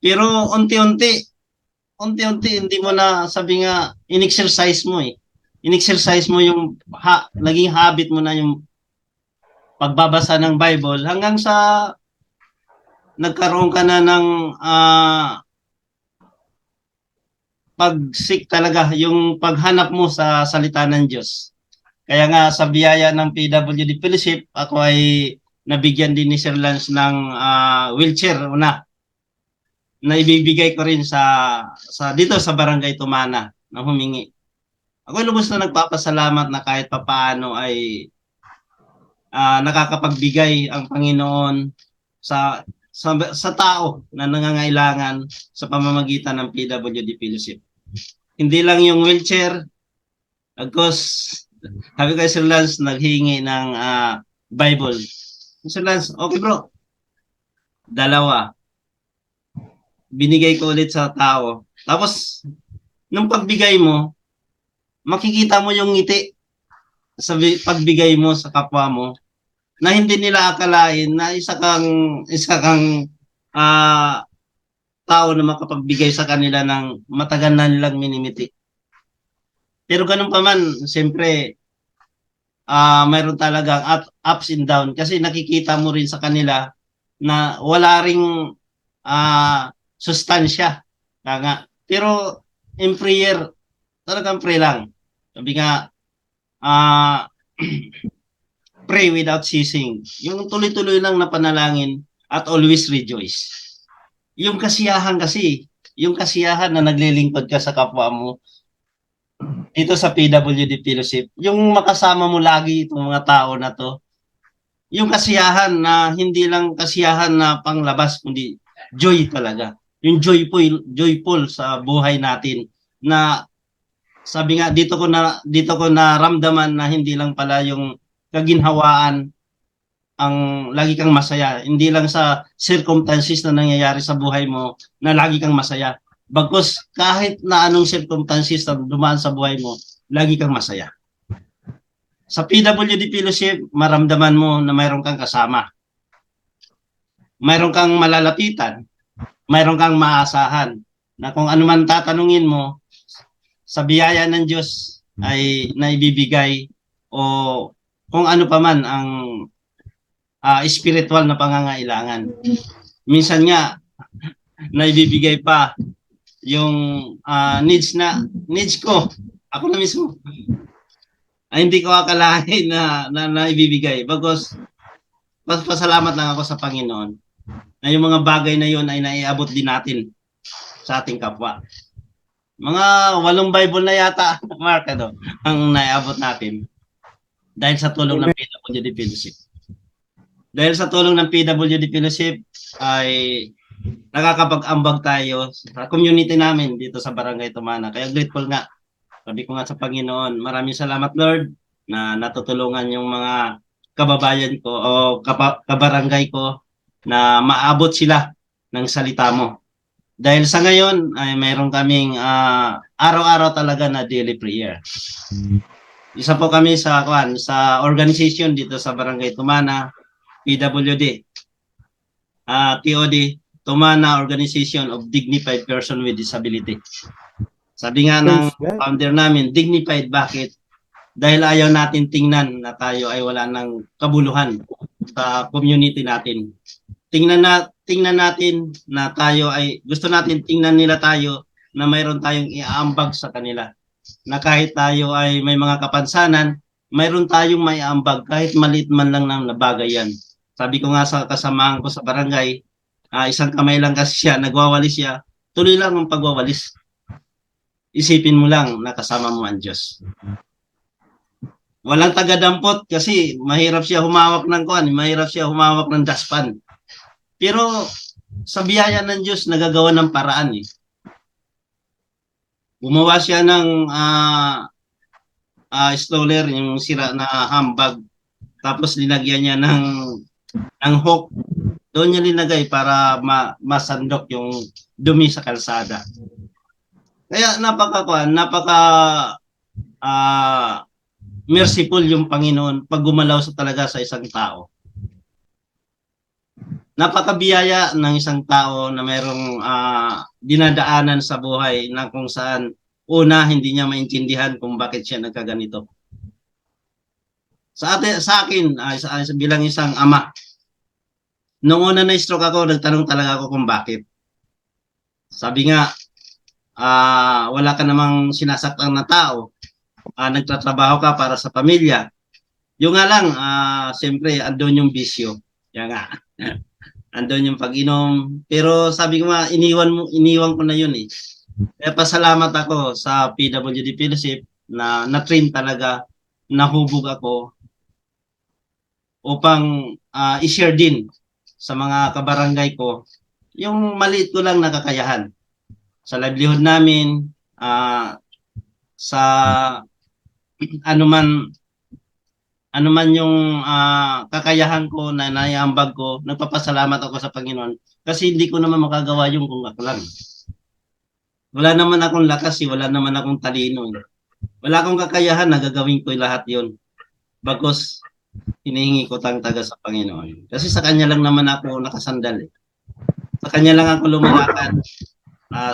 Pero unti-unti hindi mo na sabi nga in-exercise mo eh. In-exercise mo yung naging habit mo na yung pagbabasa ng Bible hanggang sa nagkaroon ka na ng pag-seek talaga, yung paghanap mo sa salita ng Diyos. Kaya nga sa biyaya ng PWD Fellowship, ako ay nabigyan din ni Sir Lance ng wheelchair una na ibibigay ko rin sa dito sa Barangay Tumana na humingi. Ako lubos na nagpapasalamat na kahit papaano ay nakakapagbigay ang Panginoon sa tao na nangangailangan sa pamamagitan ng PWD Fellowship. Hindi lang yung wheelchair, of course, sabi ko Sir Lance, naghingi ng Bible. Sir Lance, okay bro. Dalawa. Binigay ko ulit sa tao. Tapos, nung pagbigay mo, makikita mo yung ngiti sa pagbigay mo sa kapwa mo na hindi nila akalain na isa kang tao na makapagbigay sa kanila ng matagal na nilang minimiti. Pero ganun pa man, siyempre, mayroon talagang ups and down kasi nakikita mo rin sa kanila na wala ring sustansya. Nga. Pero in prayer, talagang pray lang. Sabi nga, pray without ceasing. Yung tuloy-tuloy lang na panalangin at always rejoice. Yung kasiyahan kasi, yung kasiyahan na naglilingkod ka sa kapwa mo dito sa PWD Fellowship, yung makasama mo lagi itong mga tao na to, yung kasiyahan na hindi lang kasiyahan na panglabas, kundi joy talaga. Yung joyful sa buhay natin na sabi nga dito ko naramdaman na hindi lang pala yung kaginhawaan ang lagi kang masaya, hindi lang sa circumstances na nangyayari sa buhay mo na lagi kang masaya. Bagkus kahit na anong circumstances na dumaan sa buhay mo, lagi kang masaya. Sa PWD Fellowship, maramdaman mo na mayroon kang kasama. Mayroon kang malalapitan. Mayroon kang maasahan na kung ano man tatanungin mo, sa biyaya ng Diyos ay naibibigay o kung ano pa man ang spiritual na pangangailangan. Minsan nga, naibibigay pa yung needs ko. Ako na mismo. Ay, hindi ko akalain na naibibigay. Bagos, pasalamat lang ako sa Panginoon na yung mga bagay na yun ay naiabot din natin sa ating kapwa. Mga 8 Bible na yata, Mark, ang naiabot natin dahil sa tulong ng PWD Fellowship. Dahil sa tulong ng PWD Fellowship ay nakakapag-ambag tayo sa community namin dito sa Barangay Tumana. Kaya grateful nga. Sabi ko nga sa Panginoon, maraming salamat Lord na natutulungan yung mga kababayan ko o kabarangay ko na maabot sila ng salita mo. Dahil sa ngayon ay mayroon kaming araw-araw talaga na daily prayer. Isa po kami sa organization dito sa Barangay Tumana, PWD, TOD, Tumana Organization of Dignified Person with Disability. Sabi nga ng founder namin, dignified, bakit? Dahil ayaw natin tingnan na tayo ay wala ng kabuluhan sa community natin. Tingnan natin na tayo ay, gusto natin tingnan nila tayo na mayroon tayong iaambag sa kanila. Na kahit tayo ay may mga kapansanan, mayroon tayong maiambag kahit maliit man lang na bagay yan. Sabi ko nga sa kasamahan ko sa barangay, isang kamay lang kasi siya, nagwawalis siya, tuloy lang ang pagwawalis. Isipin mo lang na kasama mo ang Diyos. Walang taga-dampot kasi mahirap siya humawak ng mahirap siya humawak ng daspan. Pero sa biyaya ng Diyos, nagagawa ng paraan eh. Gumawa siya ng stroller, yung sira na handbag. Tapos linagyan niya ng hook. Doon niya linagay para masandok yung dumi sa kalsada. Kaya napaka merciful yung Panginoon pag gumalaw talaga sa isang tao. Napakabiyaya ng isang tao na mayroong dinadaanan sa buhay na kung saan una hindi niya maintindihan kung bakit siya nagkaganito. Sa akin bilang isang ama, nung una na stroke ako, nagtanong talaga ako kung bakit. Sabi nga, wala ka namang sinasaktan na tao, nagtatrabaho ka para sa pamilya. Yung nga lang, siyempre, andun yung bisyo. Yan nga. Andun yung pag-inom. Pero sabi ko nga, iniwan ko na yun eh. Kaya pasalamat ako sa PWD Fellowship na na-train talaga, nahubog ako upang i-share din sa mga kabarangay ko yung maliit ko lang na kakayahan sa livelihood namin, sa anuman yung kakayahan ko na naiambag ko, nagpapasalamat ako sa Panginoon kasi hindi ko naman makagawa yung kung ako lang. Wala naman akong lakas, wala naman akong talino. Wala akong kakayahan na gagawin ko lahat yon. Bagkus hinihingi ko tang taga sa Panginoon. Kasi sa Kanya lang naman ako nakasandal. Sa Kanya lang ako lumalakad.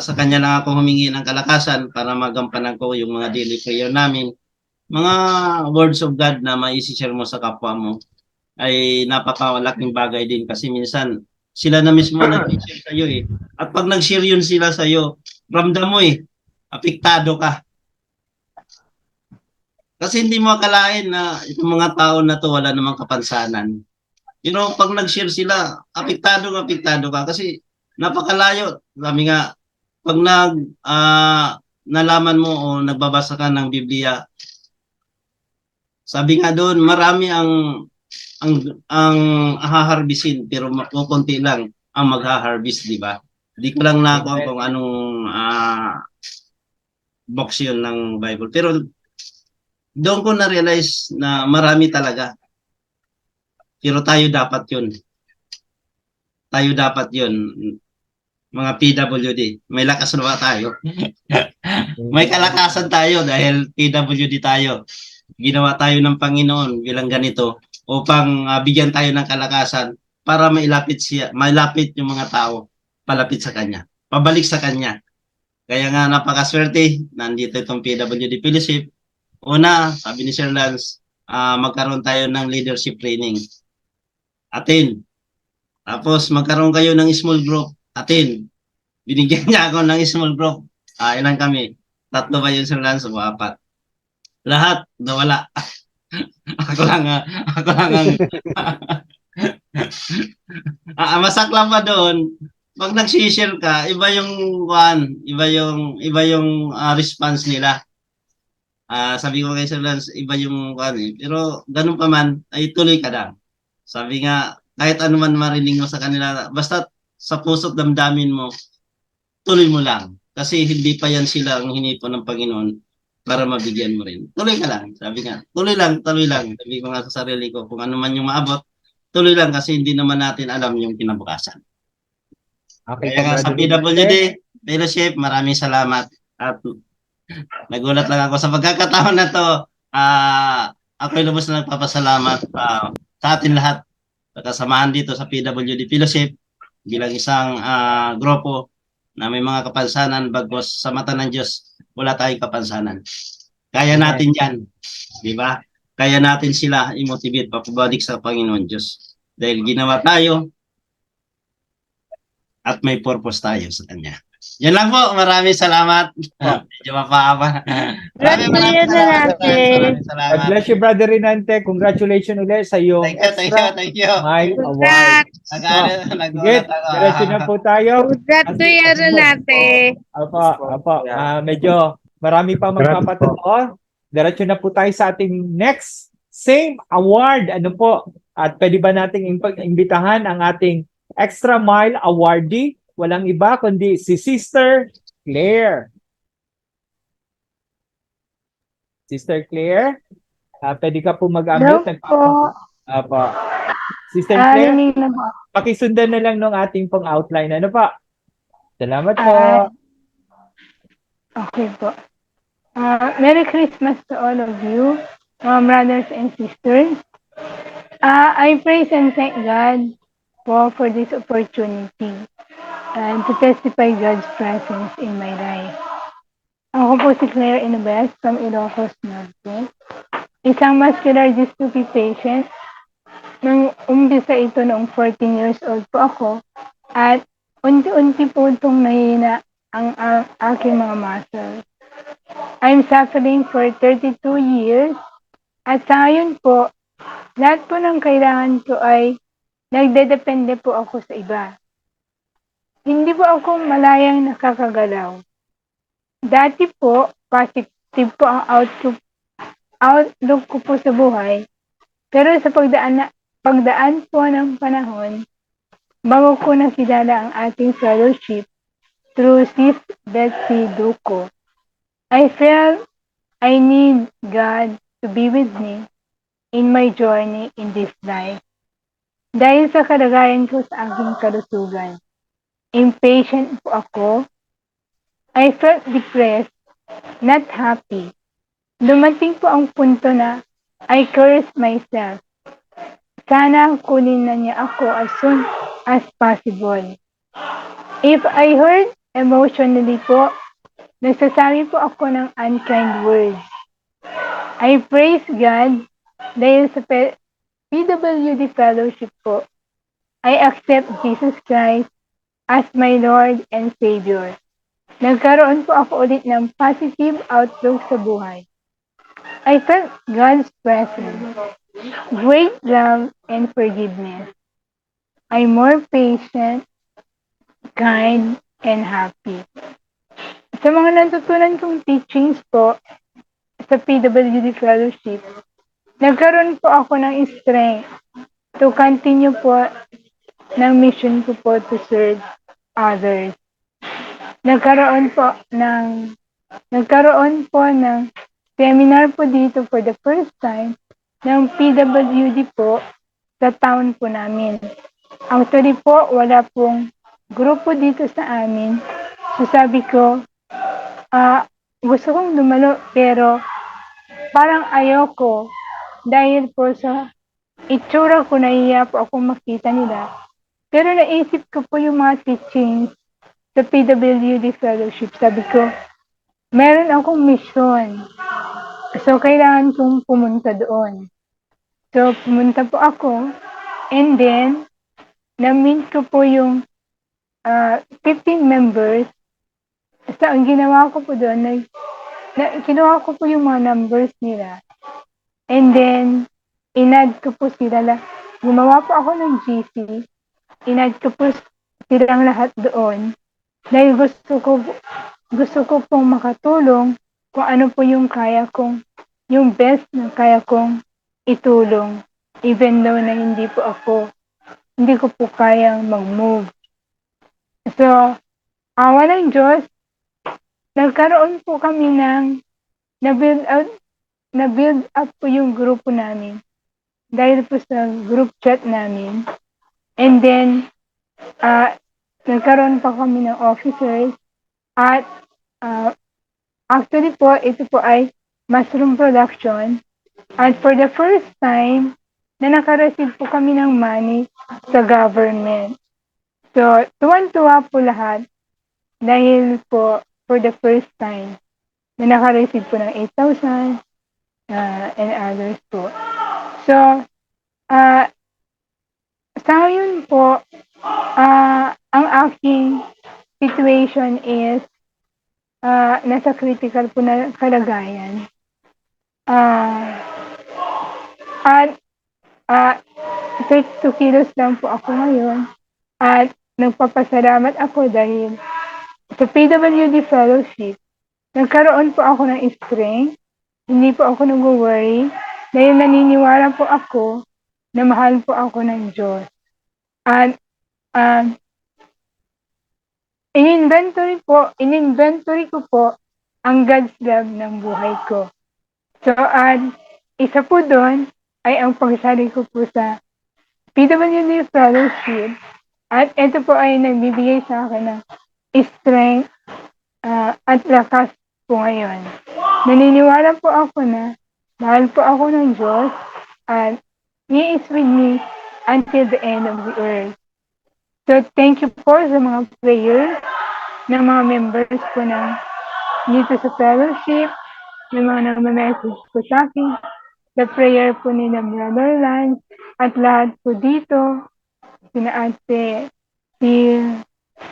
Sa Kanya lang ako humingi ng kalakasan para magampanan ko yung mga daily prayer namin. Mga words of God na mai-share mo sa kapwa mo ay napakalaking bagay din kasi minsan sila na mismo nag-share sa iyo eh. At pag nag-share yun sila sa iyo, ramdam mo eh, apektado ka. Kasi hindi mo akalain na itong mga tao na to wala namang kapansanan. You know, pag nag-share sila, apektado ka kasi napakalayo. Sabi nga, pag nalaman mo o nagbabasa ka ng Biblia, sabi nga doon, marami ang haharbisin pero konti lang ang magha-harvest, di ba? Di ko lang nakuha kung anong box yun ng Bible. Pero doon ko na-realize na marami talaga. Pero tayo dapat yun. Tayo dapat yun. Mga PWD. May lakas na ba tayo? May kalakasan tayo dahil PWD tayo. Ginawa tayo ng Panginoon bilang ganito upang bigyan tayo ng kalakasan para mailapit yung mga tao palapit sa Kanya. Pabalik sa Kanya. Kaya nga napakaswerte, nandito itong PWD Fellowship. Una, sabi ni Sir Lance, magkaroon tayo ng leadership training. Attend. Tapos magkaroon kayo ng small group. Attend. Binigyan niya ako ng small group. Ilan kami? 3 ba yun, Sir Lance? O 4? Lahat nawala. ako lang ang masakla pa doon. Pag nag-share ka, iba yung response nila. Sabi ko kay Sir Lance, iba yung pero ganun pa man, ay tuloy ka lang. Sabi nga, kahit ano man marinig mo sa kanila, basta sa puso't damdamin mo, tuloy mo lang. Kasi hindi pa yan sila ang hinipon ng Panginoon para mabigyan mo rin. Tuloy ka lang. Sabi nga, tuloy lang. Sabi ko nga sa sarili ko, kung ano man yung maabot, tuloy lang kasi hindi naman natin alam yung kinabukasan. Okay, Kaya nga sa PWD Fellowship, maraming salamat. At nagulat lang ako sa pagkakataon na to. Ako'y lubos na nagpapasalamat sa atin lahat. Kasamahan dito sa PWD Fellowship bilang isang grupo na may mga kapansanan bagos sa mata ng Diyos, wala tayong kapansanan. Kaya natin yan. Di ba? Kaya natin sila i-motivate papabalik sa Panginoon Diyos. Dahil ginawa tayo at may purpose tayo sa Kanya. Yan lang po. Maraming salamat. Medyo mapaaba. Maraming salamat. God bless you, Brother Rinante. Congratulations ulit sa iyong Thank you. Mile Award. Nagulat ako. Diretso na po tayo. Congrats to you, Renate. Apo. Medyo marami pa magpapatuto. Diretso na po tayo sa ating next same award. Ano po? At pwede ba nating imbitahan ang ating Extra Mile awardee? Walang iba kundi si Sister Claire. Sister Claire, pwede ka po mag-unmute. Apo. Sister Claire, pakisundan na lang ng ating pong outline. Ano pa? Salamat po. Okay po. Merry Christmas to all of you, brothers and sisters. I praise and thank God for this opportunity and to testify God's presence in my life. Ako po si Claire Inobes from Ilocos Norte. Isang muscular dystrophy patient. Nung umpisa ito noong 14 years old po ako at unti-unti po itong nahina ang aking mga muscles. I'm suffering for 32 years at sa ngayon po, lahat po ng kailangan ko ay nagdedepende po ako sa iba. Hindi po ako malayang nakakagalaw. Dati po, positive po ang outlook ko po sa buhay. Pero sa pagdaan po ng panahon, bago ko nakilala ang ating fellowship through Sis Betsy Duco, I felt I need God to be with me in my journey in this life. Dahil sa kalagayan ko sa aking kalusugan, impatient po ako. I felt depressed, not happy. Dumating po ang punto na I cursed myself. Sana kunin na niya ako as soon as possible. If I hurt emotionally po, nagsasabi po ako ng unkind words. I praise God dahil sa PWD Fellowship po, I accept Jesus Christ as my Lord and Savior. Nagkaroon po ako ulit ng positive outlook sa buhay. I felt God's presence, great love and forgiveness. I'm more patient, kind, and happy. Sa mga natutunan kong teachings po sa PWD Fellowship, nagkaroon po ako ng strength to continue po ng mission ko po to serve others. Nagkaroon po ng seminar po dito for the first time ng PWD po sa town po namin. Actually po, wala pong grupo dito sa amin. So sabi ko, gusto kong dumalo pero parang ayoko dahil po sa itsura ko, nahiya po akong makita nila. Pero naisip ko po yung mga teachings sa PWD Fellowship. Sabi ko, meron akong mission. So, kailangan kong pumunta doon. So, pumunta po ako. And then, na-meet ko po yung 15 members. So, ang ginawa ko po doon, kinuha ko po yung mga numbers nila. And then, inad ko po sila. Gumawa po ako ng GC. Inad ko po silang lahat doon. Dahil gusto ko pong makatulong kung ano po yung kaya kong, yung best na kaya kong itulong. Even though na hindi ko po kayang mag-move. So, awa ng Diyos, nagkaroon po kami na-build up po yung grupo namin. Dahil po sa group chat namin. And then, nagkaroon pa kami ng officers at actually po, ito po ay mushroom production at for the first time na nakareceive po kami ng money sa government. So, tuwan-tuwa po lahat dahil po for the first time na nakareceive po ng 8,000 and others po. So, sa ngayon po, ang aking situation is nasa critical po na kalagayan. At 32 kilos lang po ako ngayon. At nagpapasalamat ako dahil sa PWD Fellowship, nagkaroon po ako ng strength. Hindi po ako nag-worry dahil naniniwala po ako na mahal po ako ng Diyos. At in-inventory ko po ang God's love ng buhay ko. So, isa po doon ay ang pagsali ko po sa PWD Fellowship. At ito po ay nagbibigay sa akin ng strength at lakas po ngayon. Naniniwala po ako na mahal po ako ng Diyos at He is with me until the end of the earth. So, thank you po sa mga prayers ng mga members po ng dito sa fellowship, ng mga nag-message po sa akin, the prayer po ni na Brother Lance, at lahat po dito, sina Ate, si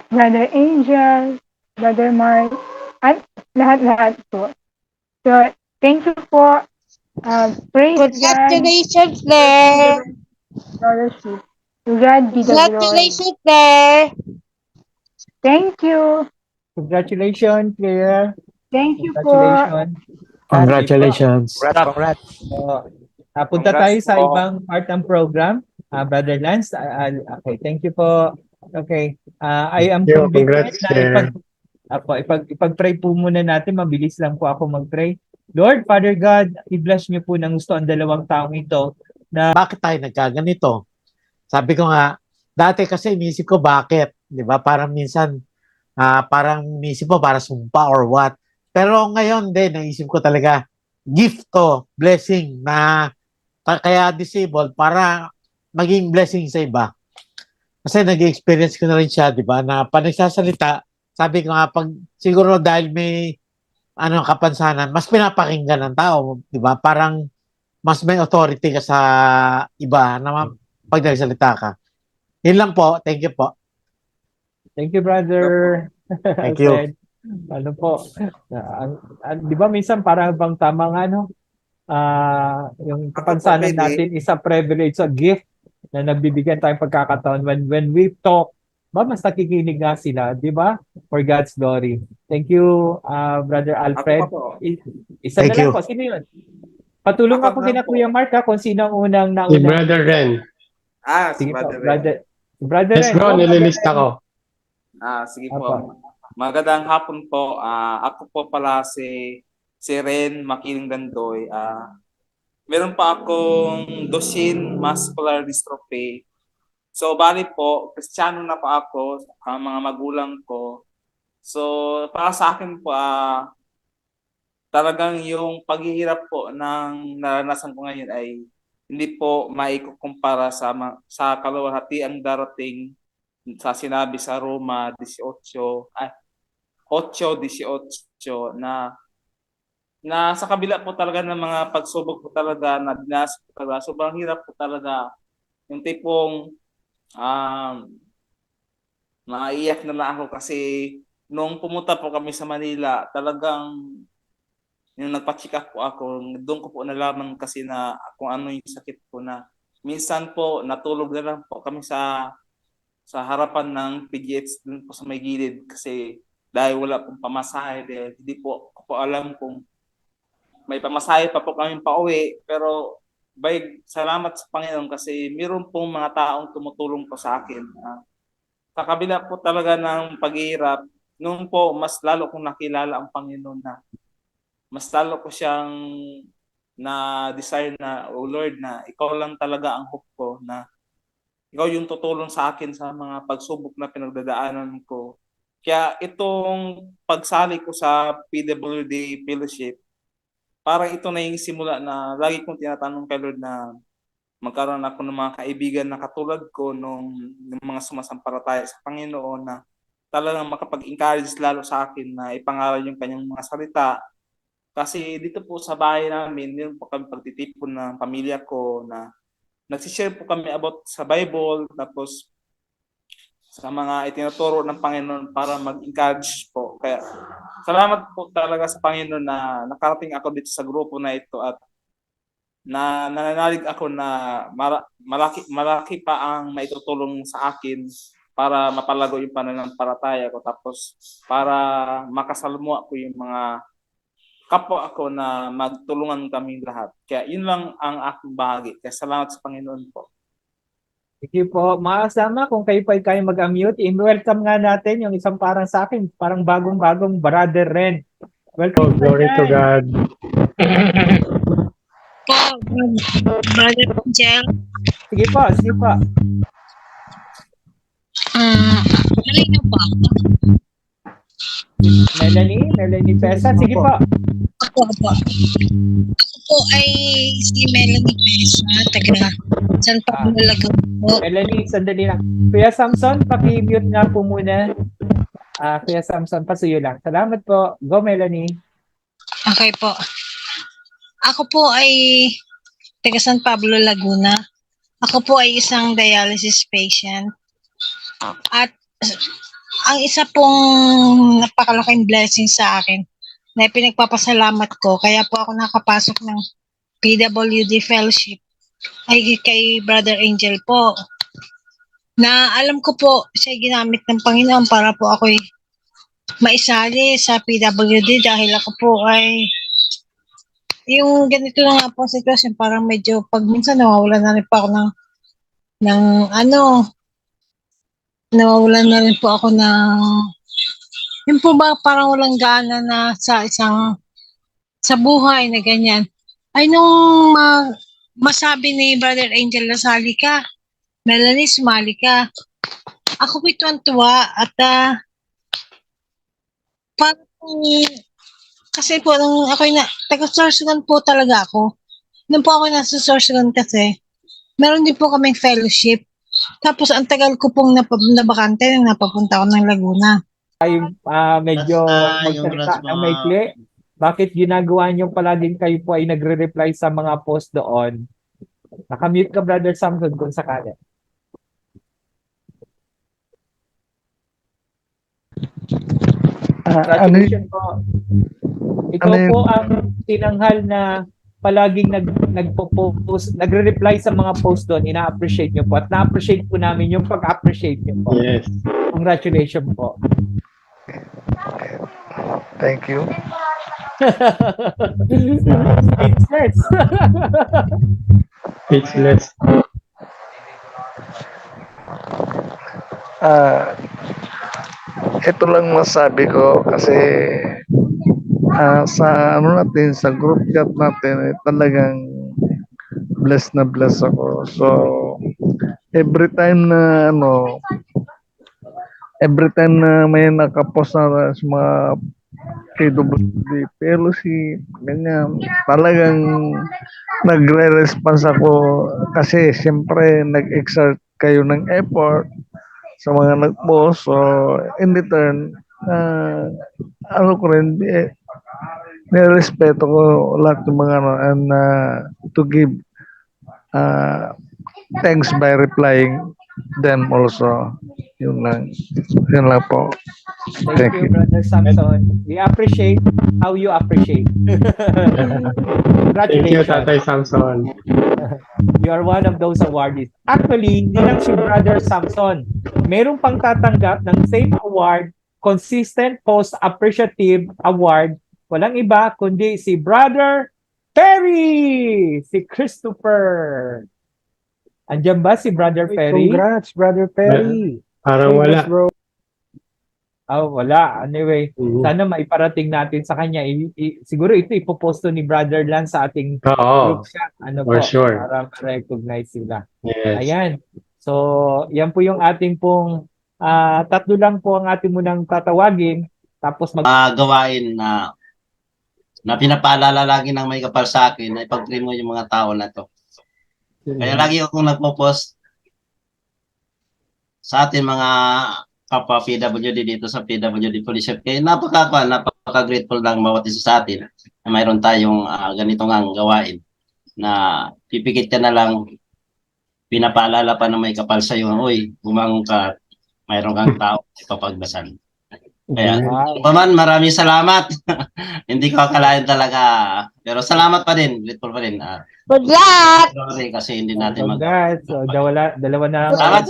Brother Angel, Brother Mark, at lahat-lahat po. So, thank you po. Praise God. Congratulations, Len! Fellowship. To God be the glory. Congratulations, Claire. Thank you. Congratulations, Claire. Thank you po. Congratulations. Congratulations. So, punta tayo Congrats sa po. ibang part ng program. Brother Lance, okay, thank you po. Okay, I am Yo, convicted congrats, na Chair. ipag-pray po muna natin. Mabilis lang po ako mag-pray. Lord, Father God, i-bless niyo po ng gusto ang dalawang taong ito. Bakit tayo nagkaganito? Sabi ko nga, dati kasi inisip ko bakit, 'di ba? Parang minsan parang inisip ko para sumpa or what. Pero ngayon din naisip ko talaga gift to, blessing na kaya disabled para maging blessing sa iba. Kasi nag-experience ko na rin siya, 'di ba? Na pag nagsasalita, sabi ko nga pag siguro dahil may kapansanan, mas pinapakinggan ng tao, 'di ba? Parang mas may authority ka sa iba na pag nagsalita ka. Yun lang po. Thank you po. Thank you, brother. Thank you. Fred. Ano po, di ba minsan parang bang tama nga, no? Yung kapansanan pwede. natin is a privilege, a gift na nagbibigyan tayong pagkakataon when we talk, mas nakikinig nga sila, di ba? For God's glory. Thank you, Brother Alfred. Ako pa po. Isa Thank na lang you. po. Sino yun? Patulong Ako ako na kina po. Kuya Mark kung sino ang unang Si nauna. Brother Ren. Si Sige po, Brother Ren. Brother Let's Ren. go. Nililista ko. Sige Apa. po. Magandang hapon po. Ako po pala si Ren Makiling Dandoy. Meron pa akong Duchenne muscular dystrophy. So, bali po, Kristiyano na pa ako, mga magulang ko. So, para sa akin po, talagang yung paghihirap po ng naranasan ko ngayon ay hindi po maikukumpara sa kaluwalhatiang darating sa sinabi sa Roma 8:18 na sa kabila po talaga ng mga pagsubok po talaga na dinas po talaga, sobrang hirap po talaga yung tipong naiiyak na lang ako kasi nung pumunta po kami sa Manila talagang yung nagpa-check up po ako, doon ko po nalaman kasi na kung ano yung sakit ko na minsan po natulog na lang po kami sa harapan ng PGH doon po sa may gilid kasi dahil wala pong pamasahe dahil hindi po ko po alam kung may pamasahe pa po kami pauwi pero salamat sa Panginoon kasi meron pong mga taong tumutulong po sa akin. Sa kabila po talaga ng paghihirap, noon po mas lalo kong nakilala ang Panginoon na mas lalo ko siyang na-desire na, oh Lord, na ikaw lang talaga ang hope ko, na ikaw yung tutulong sa akin sa mga pagsubok na pinagdadaanan ko. Kaya itong pagsali ko sa PWD Fellowship, parang ito na yung simula na lagi kong tinatanong kay Lord na magkaroon ako ng mga kaibigan na katulad ko nung mga sumasampalataya sa Panginoon na talagang makapag-encourage lalo sa akin na ipangaral yung kanyang mga salita. Kasi dito po sa bahay namin, meron po kami pagtitipon ng pamilya ko na nagsishare po kami about sa Bible, tapos sa mga itinuturo ng Panginoon para mag-encourage po. Kaya salamat po talaga sa Panginoon na nakarating ako dito sa grupo na ito at nananalig ako na malaki pa ang maitutulong sa akin para mapalago yung pananampalataya ko tapos para makasalmo ko yung mga kapwa ako na magtulungan kaming lahat. Kaya yun lang ang aking bahagi. Kaya salamat sa Panginoon po. Thank you po. Makasama kung kayo pa kayo mag-unmute. I-welcome nga natin yung isang parang sa akin, parang bagong-bagong Brother Ren. Welcome. Glory to God. Po, Brother Angel. Sige po, sige po. Malinaw po ako. Melanie Pesa, sige po. Ako po ay si Melanie Pesa, taga San Pablo, Laguna po. Melanie, sandali lang. Kuya Samson, paki-mute nga po muna. Kuya Samson, pasuyo lang. Salamat po. Go, Melanie. Okay po. Ako po ay taga San Pablo, Laguna. Ako po ay isang dialysis patient. At ang isa pong napakalaking blessing sa akin na pinagpapasalamat ko, kaya po ako nakapasok ng PWD Fellowship ay kay Brother Angel po. na alam ko po siya ginamit ng Panginoon para po ako'y maisali sa PWD dahil ako po ay yung ganito na nga po ang sitwasyon, parang medyo pag minsan nawawalan na rin po ako ng nawawalan na rin po ako ng yun po ba parang walang gana na sa buhay na ganyan. Ay nung masabi ni Brother Angel na sali ka, Melanie, sumali ka. Ako po tuwan-tuwa at parang kasi po nung ako'y taga-Sorsogon po talaga ako. Nung po ako nasa Sorsogon kasi, meron din po kaming fellowship. Tapos ang tagal ko pong nabakante nang napapunta ako ng Laguna. Ay, medyo Yung magsalita Rasma. ng maikli. Bakit ginagawa niyo palaging kayo po ay nagre-reply sa mga post doon? Nakamute ka, Brother Samson, kung sakali. Congratulations po. Ikaw ano yun? po ang tinanghal na palaging nagpo-post, nagre-reply sa mga post doon. Ina-appreciate niyo po. At na-appreciate po namin yung pag-appreciate niyo po. Yes. Congratulations po. Thank you. Speechless. Speechless. Ito lang masabi ko kasi sa natin, sa group chat natin, talagang blessed na blessed ako. So, every time na may nakapost na sa mga PWD, pero ganyan, talagang nagre-response ako kasi siyempre nag-exert kayo ng effort sa mga nag-post. So, in return, ko rin, nirespeto ko lahat ng mga and to give thanks by replying them also. Yun lang po. Thank you, Brother Samson. We appreciate how you appreciate. Thank you, Congratulations. Tatay Samson. You are one of those awardees. Actually, hindi lang si Brother Samson. Meron pang tatanggap ng same award, Consistent Post Appreciative Award. Walang iba kundi si Brother Perry! Si Christopher. Andiyan ba si Brother Perry? Congrats, Brother Perry. Parang wala. Congrats, bro. Wala. Anyway, sana maiparating natin sa kanya. Siguro ito ipoposto ni Brother Lance sa ating Oo. group chat. For sure. Para ma-recognize sila. Yes. Ayan. So, yan po yung ating pong tatlo lang po ang ating munang tatawagin. Tapos Gawain na pinapaalala lagi ng may kapal sa akin na ipag-pray mo yung mga tao na to. Kaya lagi akong nagpo-post sa ating mga kapwa PWD dito sa PWD Fellowship. Kaya napaka-grateful lang bawat isa sa atin na mayroon tayong ganito ngang gawain na pipikit ka na lang, pinapaalala pa na may kapal sa iyo, uy, bumangon ka, mayroon kang tao ipapagdasan. Kaya, paman, maraming salamat. Hindi ko akalain talaga. Pero salamat pa din. Grateful pa din. Good luck! Sorry kasi hindi natin Congrats. So, dalawa na. Salamat.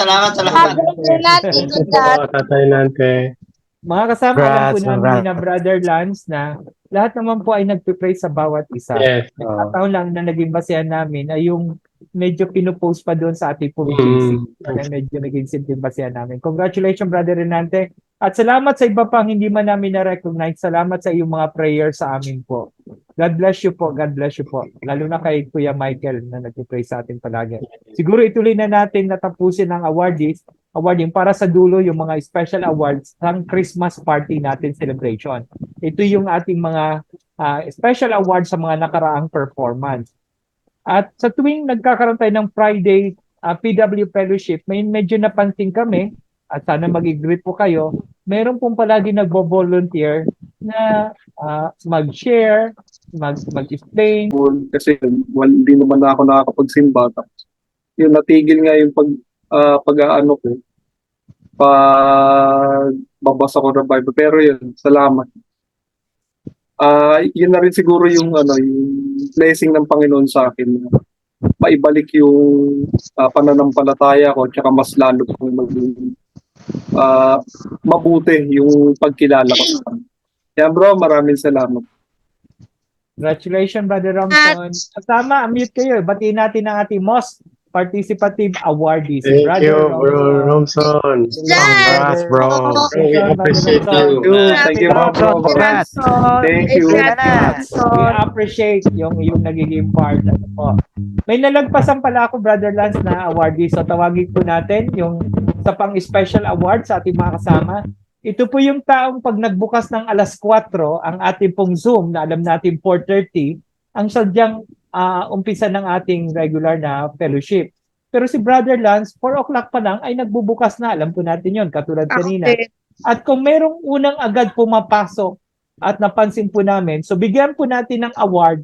Oo, Tatay Nante. Mga kasama, alam po Congrats, namin na Brother Lance na lahat naman po ay nagpipray sa bawat isa. Yes. Taon lang na naging basehan namin ay yung medyo pinupost pa doon sa ating publicity. Na medyo naging simple basehan namin. Congratulations, Brother Renante. At salamat sa iba pang hindi man namin na-recognize. Salamat sa iyong mga prayers sa amin po. God bless you po. God bless you po. Lalo na kay Kuya Michael na nagpipray sa atin palagi. Siguro ituloy na natin natapusin ang awarding para sa dulo yung mga special awards ng Christmas party natin celebration. Ito yung ating mga special awards sa mga nakaraang performance. At sa tuwing nagkakaroon tayo ng Friday PW Fellowship, may medyo napansin kami at sana mag-greet po kayo. Meron pong palagi nagbo-volunteer na mag-share, mag-explain. Kasi hindi naman ako nakakapagsimba. Tapos, yung natigil nga yung pag-aano ko, babasa ko ng Bible. Pero yun, salamat. Yun na rin siguro yung blessing ng Panginoon sa akin. maibalik yung pananampalataya ko, tsaka mas lalo kong maging mabuti yung pagkilala ko sa kanya. Yan bro, maraming salamat. Congratulations, Brother Romson. Kasama, unmute kayo. Batiin natin ang ating most participative awardee, si Thank Brother you, bro Romson. Congrats, bro. We appreciate you. Thank you bro. Congrats. Thank you. We appreciate yung nagiging part. Ano po. May nalagpasan pala ako, Brother Lance, na awardee. So tawagin po natin yung sa pang-special award sa ating mga kasama. Ito po yung taong pag nagbukas ng alas 4, ang ating pong Zoom na alam natin 4:30, ang sadyang umpisa ng ating regular na fellowship. Pero si Brother Lance, 4 o'clock pa lang ay nagbubukas na. Alam po natin yon katulad kanina. At kung merong unang agad pumapasok at napansin po namin, so bigyan po natin ng award,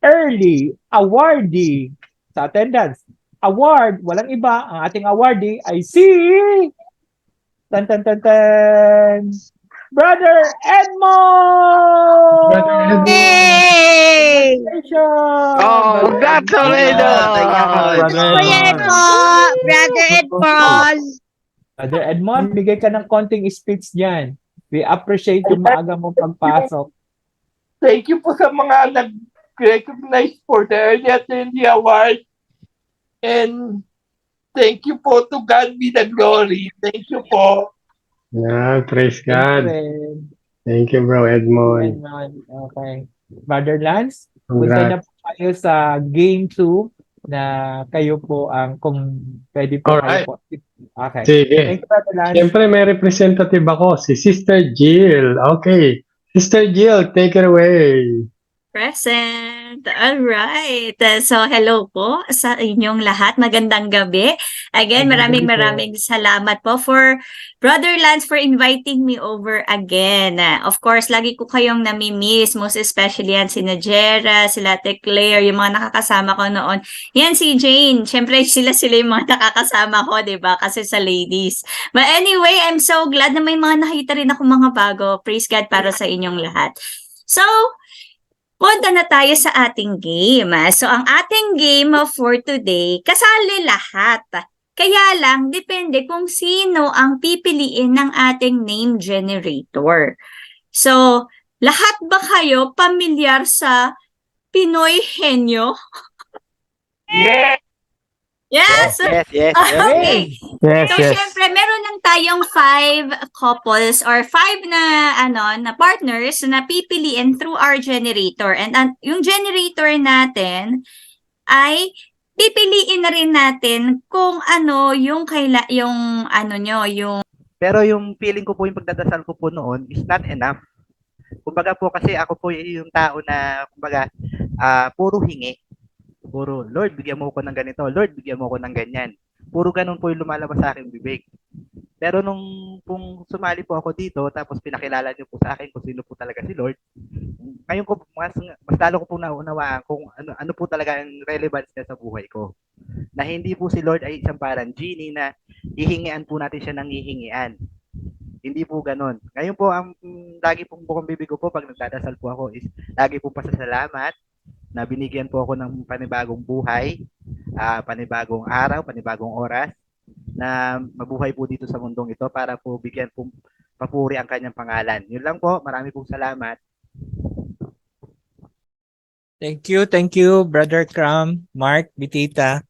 early awardee sa attendance. Award, walang iba, ang ating awardee ay si tan tan tan tan Brother Edmond! Brother Edmond! Yay! Congratulations! Kuya Edmo! Brother Edmond! Brother Edmond, bigay ka ng konting speech dyan. We appreciate yung maaga mong pagpasok. Thank you po sa mga nag-recognize for the early attendee award. And thank you po, to God be the glory. Thank you po. Yeah, praise God. Friend. Thank you, bro Edmond. Edmond. Okay. Brother Lance, punta na Congrats. po kayo sa game 2 na kayo po ang kung pwede po Alright. kayo po. Okay. Sige. Thank you, Brother Lance. Siyempre, may representative ako, si Sister Jill. Okay. Sister Jill, take it away. Present. All right. So, hello po sa inyong lahat. Magandang gabi. Again, Magandang maraming gabi po. salamat po for Brother Lance for inviting me over again. Of course, lagi ko kayong nami-miss, most especially yan sina Jera, sila Ate Claire, yung mga nakakasama ko noon. Yan si Jane. Siyempre, sila yung mga nakakasama ko, di ba? Kasi sa ladies. But anyway, I'm so glad na may mga nakita rin ako mga bago. Praise God para sa inyong lahat. So, punta na tayo sa ating game. So, ang ating game for today, kasali lahat. Kaya lang, depende kung sino ang pipiliin ng ating name generator. So, lahat ba kayo pamilyar sa Pinoy Henyo? Yeah! Yes! Yes. Okay. Yes, So, syempre, meron lang tayong 5 couples or 5 na partners na pipiliin through our generator. And yung generator natin ay pipiliin na rin natin kung ano yung Pero yung feeling ko po, yung pagdadasal ko po noon is not enough. Kumbaga po kasi ako po yung tao na kumbaga puro hingi. Puro, Lord, bigyan mo ko ng ganito. Lord, bigyan mo ko ng ganyan. Puro ganun po yung lumalabas sa aking bibig. Pero nung sumali po ako dito, tapos pinakilala niyo po sa akin kung sino po talaga si Lord, ngayon ko mas lalo ko po naunawaan kung ano po talaga ang relevance niya sa buhay ko. Na hindi po si Lord ay isang parang genie na hihingian po natin siya ng hihingian. Hindi po ganun. Ngayon po, ang lagi pong bukong bibig ko po pag nagdadasal po ako is lagi po pasasalamat na binigyan po ako ng panibagong buhay, panibagong araw, panibagong oras, na mabuhay po dito sa mundong ito para po bigyan po papuri ang kanyang pangalan. Yun lang po. Marami pong salamat. Thank you, Brother Cram, Mark, Bitita.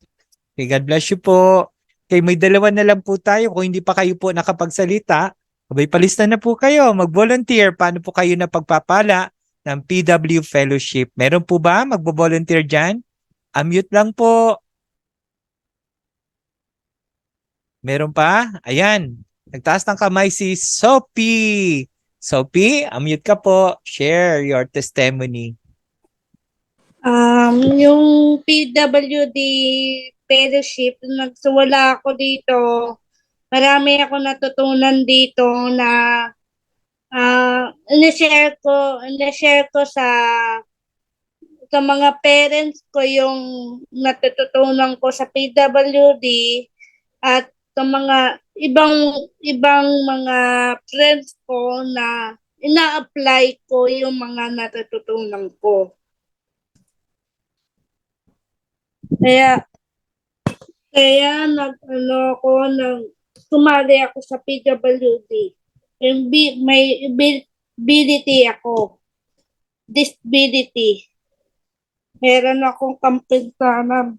Okay, God bless you po. Okay, may dalawa na lang po tayo. Kung hindi pa kayo po nakapagsalita, abay palista na po kayo. Mag-volunteer. Paano po kayo na pagpapala ng PW Fellowship? Meron po ba magbo-volunteer dyan? Unmute lang po. Meron pa? Ayan. Nagtaas ng kamay si Sophie. Sophie, unmute ka po. Share your testimony. Yung PWD fellowship, nagsuwala ako dito. Marami ako natutunan dito na in-share ko sa mga parents ko yung natututunan ko sa PWD at sa mga ibang mga friends ko na ina-apply ko yung mga natututunan ko. Kaya, sumali ako sa PWD. May ability ako. Disability. Meron akong kampinsanan.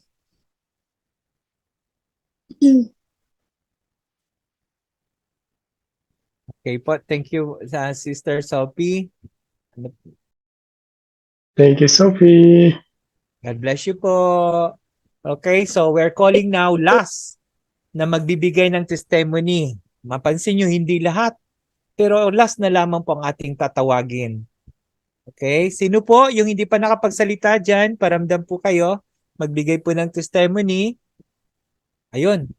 Okay po, thank you sa Sister Sophie. Thank you, Sophie. God bless you po. Okay, so we're calling now last na magbibigay ng testimony. Mapansin nyo, hindi lahat. Pero last na lamang po ang ating tatawagin. Okay, sino po yung hindi pa nakapagsalita dyan? Paramdam po kayo. Magbigay po ng testimony. Ayun.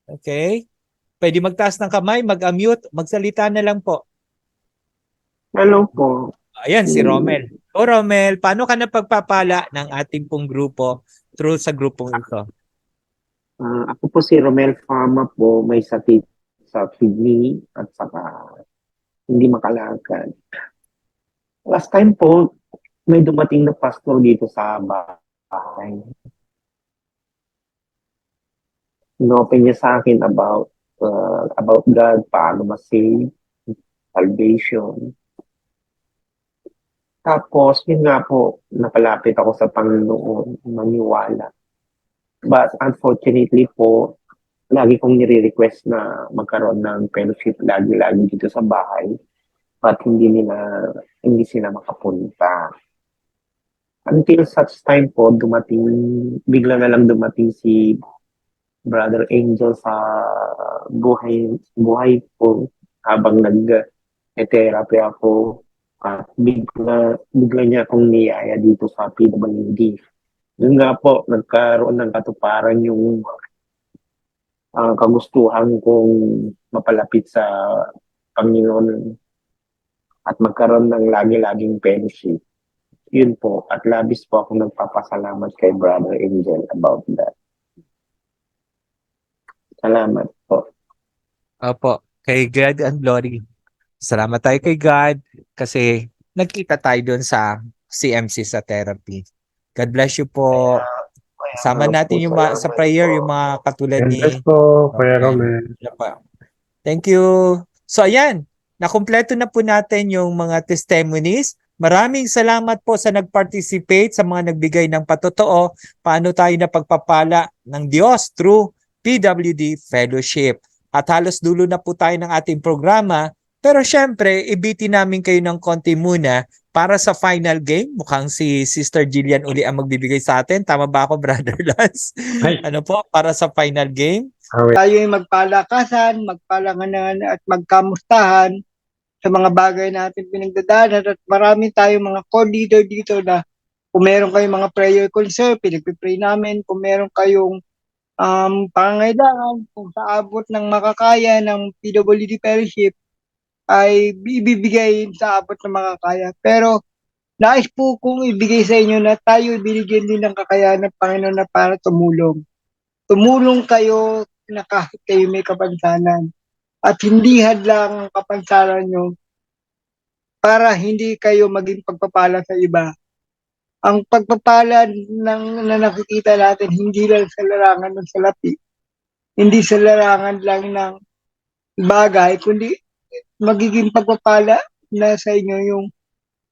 Okay. Pwede magtaas ng kamay, mag-unmute, magsalita na lang po. Hello po. Ayan, si Romel. O Romel, paano ka napagpapala ng ating pong grupo through sa grupong ito? Ako po si Romel Fama po, may sakit sa kidney at saka hindi makalakad. Last time po, may dumating na pastor dito sa bahay. Inopen niya sa akin about God, paano ma-save, salvation. Tapos, yun nga po, napalapit ako sa Panginoon, maniwala. But unfortunately po, lagi kong nire-request na magkaroon ng fellowship lagi-lagi dito sa bahay. But hindi sila makapunta. Until such time po, bigla na lang dumating si Brother Angel sa buhay po habang nag-therapy ako. At bigla niya akong niyaya dito sa PWD. Yun nga po, nagkaroon ng katuparan yung kagustuhan kong mapalapit sa Panginoon at magkaroon ng lagi-laging fellowship. Yun po, at labis po ako nagpapasalamat kay Brother Angel about that. Salamat po. Opo, kay God and glory. Salamat tayo kay God kasi nagkita tayo doon sa CMC sa therapy. God bless you po. Sama natin yung sa prayer, yung mga katulad ni... Yes po, Kuya Romel. Thank you. So ayan, nakumpleto na po natin yung mga testimonies. Maraming salamat po sa nag-participate, sa mga nagbigay ng patotoo, paano tayo napagpapala ng Diyos through PWD Fellowship. At halos dulo na po tayo ng ating programa. Pero syempre, ibitin namin kayo ng konti muna para sa final game. Mukhang si Sister Jillian uli ang magbibigay sa atin. Tama ba ako, Brother Lance? Ano po, para sa final game? Tayo ay magpalakasan, magpalanganan at magkamustahan sa mga bagay natin pinagdadaanan at marami tayong mga co-leader dito na kung meron kayong mga prayer concern, pinagpipray namin. Kung meron kayong pangangailangan, kung sa abot ng makakaya ng PWD Fellowship, ay ibibigay sa abot ng makakaya. Pero nais po kong ibigay sa inyo na tayo binigyan din ng kakayahan ng Panginoon na para tumulong. Tumulong kayo na kahit kayo may kapansanan. At hindi hadlang ang kapansanan nyo para hindi kayo maging pagpapala sa iba. Ang pagpapala na nakikita natin hindi lang sa larangan ng salapi, hindi sa larangan lang ng bagay, kundi magiging pagpapala na sa inyo yung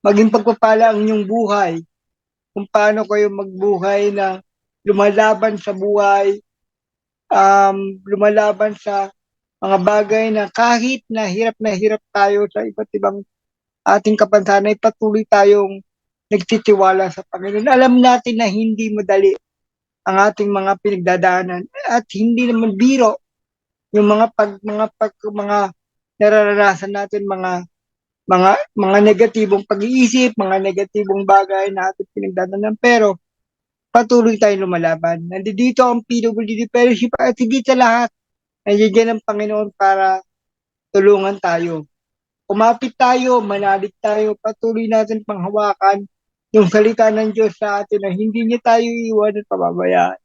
maging pagpapala ang inyong buhay. Kung paano kayo magbuhay na lumalaban sa buhay, lumalaban sa mga bagay na kahit na hirap tayo sa iba't ibang ating kapansanan, ay patuloy tayong nagtitiwala sa Panginoon. Alam natin na hindi madali ang ating mga pinagdadaanan at hindi naman biro yung mga nararanasan natin, mga negatibong pag-iisip, mga negatibong bagay na ating pinagdadaanan, pero patuloy tayong lumalaban. Nandito ang PWD Fellowship at higit sa lahat, nandiyan ang Panginoon para tulungan tayo. Kumapit tayo, manalig tayo, patuloy natin panghawakan yung salita ng Diyos sa atin na hindi niya tayo iiwan at pababayaan.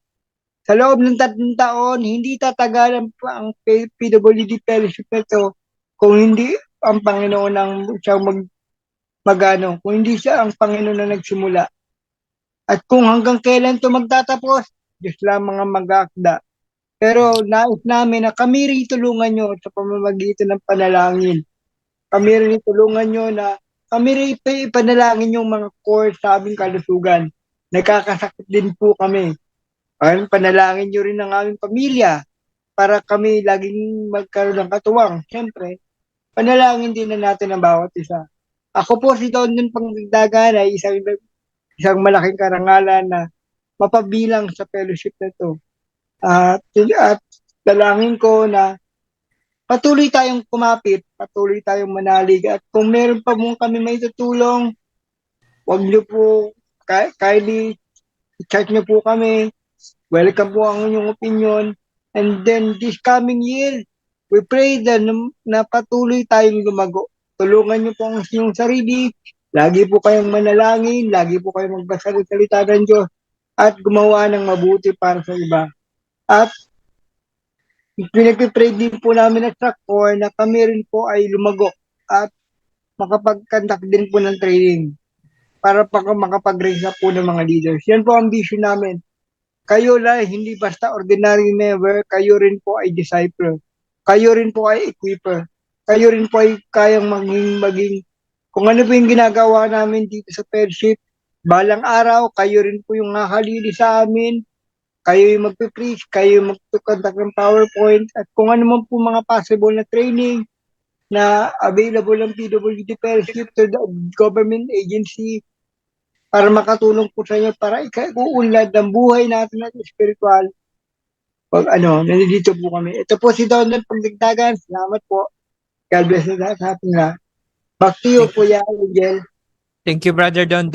Sa loob ng 3 taon, hindi tatagalan pa ang PWD Fellowship ito kung hindi ang Panginoon ang siyang kung hindi siya ang Panginoon na nagsimula. At kung hanggang kailan to magtatapos, Diyos lamang ang mag-aakda. Pero nais namin na kami rin tulungan nyo sa pamamagitan ng panalangin. Kami rin tulungan nyo na kami rin ipanalangin yung mga core sa aming kalusugan. Nagkakasakit din po kami. Panalangin nyo rin ang aming pamilya para kami laging magkaroon ng katuwang. Siyempre, panalangin din na natin ang bawat isa. Ako po si Don Pangdagdagan ay isang malaking karangalan na mapabilang sa fellowship na to. At dalangin ko na patuloy tayong kumapit, patuloy tayong manalig. At kung meron pa mo kami may tutulong, huwag niyo po, kindly, i-chat niyo po kami. Welcome po ang inyong opinion. And then this coming year, we pray na patuloy tayong lumago. Tulungan niyo po ang inyong sarili. Lagi po kayong manalangin, lagi po kayong magbasa ng salita ng Diyos at gumawa ng mabuti para sa iba. At pinag-pray din po namin at Trackcore na kami rin po ay lumago at makapag-conduct din po ng training para makapag-raise na po ng mga leaders. Yan po ang vision namin. Kayo lang, hindi basta ordinary member, kayo rin po ay disciple. Kayo rin po ay equiper. Kayo rin po ay kayang maging kung ano po yung ginagawa namin dito sa fellowship. Balang araw, kayo rin po yung hahalili sa amin. Kayo yung magpipreach, kayo yung magtukontak ng PowerPoint, at kung ano man po mga possible na training na available ng PWD Fellowship to the government agency para makatulong po sa inyo para ikuunlad ng buhay natin at spiritual. Nandito po kami. Ito po si Don Pangdagdagan. Salamat po. God bless na sa ating lahat. Back to you, Kuya Angel. Thank you, Brother Don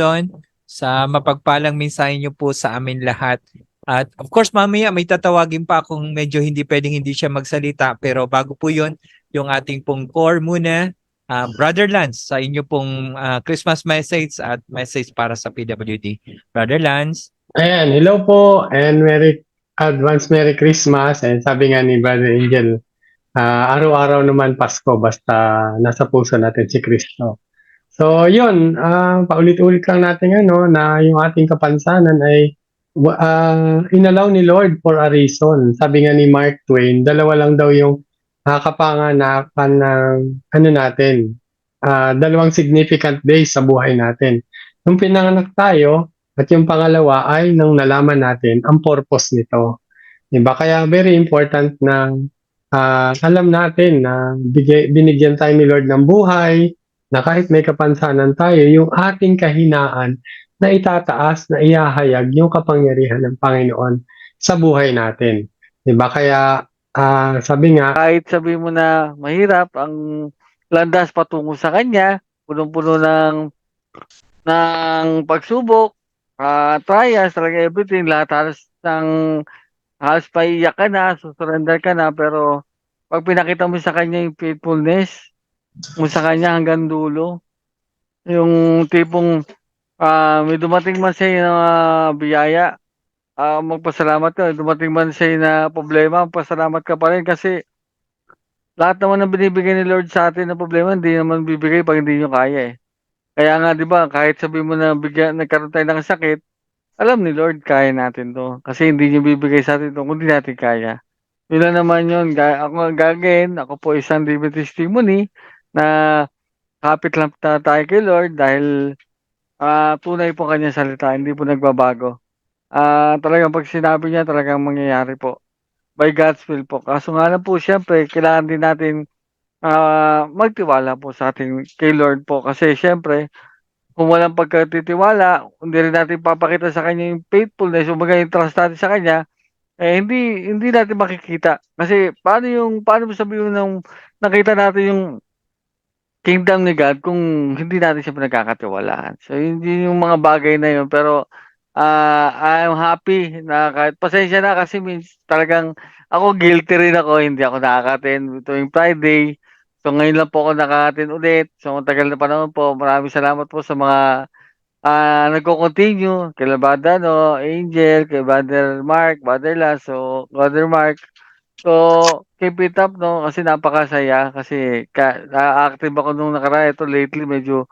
sa mapagpalang mensahe niyo po sa amin lahat. At of course, mamaya may tatawagin pa kung medyo pwedeng hindi siya magsalita. Pero bago po yun, yung ating pong core muna. Brother Lance, sa inyo pong Christmas message at message para sa PWD. Brother Lance. Ayan, hello po and Merry Christmas. And sabi nga ni Brother Angel, araw-araw naman Pasko basta nasa puso natin si Kristo. So yun, paulit-ulit lang natin na yung ating kapansanan ay inalaw ni Lord for a reason. Sabi nga ni Mark Twain, dalawa lang daw yung kapanganakan ng natin. Dalawang significant days sa buhay natin. Yung pinanganak tayo at yung pangalawa ay nang nalaman natin ang purpose nito. Diba? Kaya very important na alam natin na binigyan tayo ni Lord ng buhay, na kahit may kapansanan tayo, yung ating kahinaan na itataas, na ihahayag yung kapangyarihan ng Panginoon sa buhay natin. Diba? Kaya sabi nga, kahit sabi mo na mahirap ang landas patungo sa Kanya, punong-puno ng pagsubok, trials, talaga everything, lahat halos paiyak ka na, susurrender ka na, pero pag pinakita mo sa Kanya yung faithfulness mo sa Kanya hanggang dulo, yung tipong may dumating man sa'yo na biyaya, magpasalamat ka. Dumating man sa'yo na problema, magpasalamat ka pa rin kasi lahat naman ng binibigay ni Lord sa atin na problema, hindi naman bibigay pag hindi nyo kaya eh. Kaya nga, di ba, kahit sabi mo na nagkaroon tayo ng sakit, alam ni Lord, kaya natin to. Kasi hindi nyo bibigay sa atin to kung hindi natin kaya. Yun lang naman yun. Ako po isang living testimony na kapit lang tayo kay Lord dahil tunay po kanya salita, hindi po nagbabago. Talagang pag sinabi niya, talagang mangyayari po. By God's will po. Kaso nga lang po, siyempre, kailangan din natin magtiwala po sa ating kay Lord po. Kasi siyempre, kung walang pagkatitiwala, hindi rin natin papakita sa Kanya yung faithfulness, yung mga trust natin sa Kanya, hindi natin makikita. Kasi paano mo sabihin nung nakita natin yung kingdom ni God kung hindi natin siya pinagkakatiwalaan. So, hindi yung mga bagay na yun. Pero, I'm happy na kahit pasensya na kasi talagang ako guilty rin ako. Hindi ako nakaka-attend tuwing Friday. So, ngayon lang po ako nakaka-attend ulit. So, matagal na panahon po. Maraming salamat po sa mga nagko-continue. Kay Brother Angel, kay Brother Mark, Brother Lasso, Brother Mark. So, keep it up, kasi napakasaya. Kasi na-active ako nung nakaraan. Ito lately, medyo,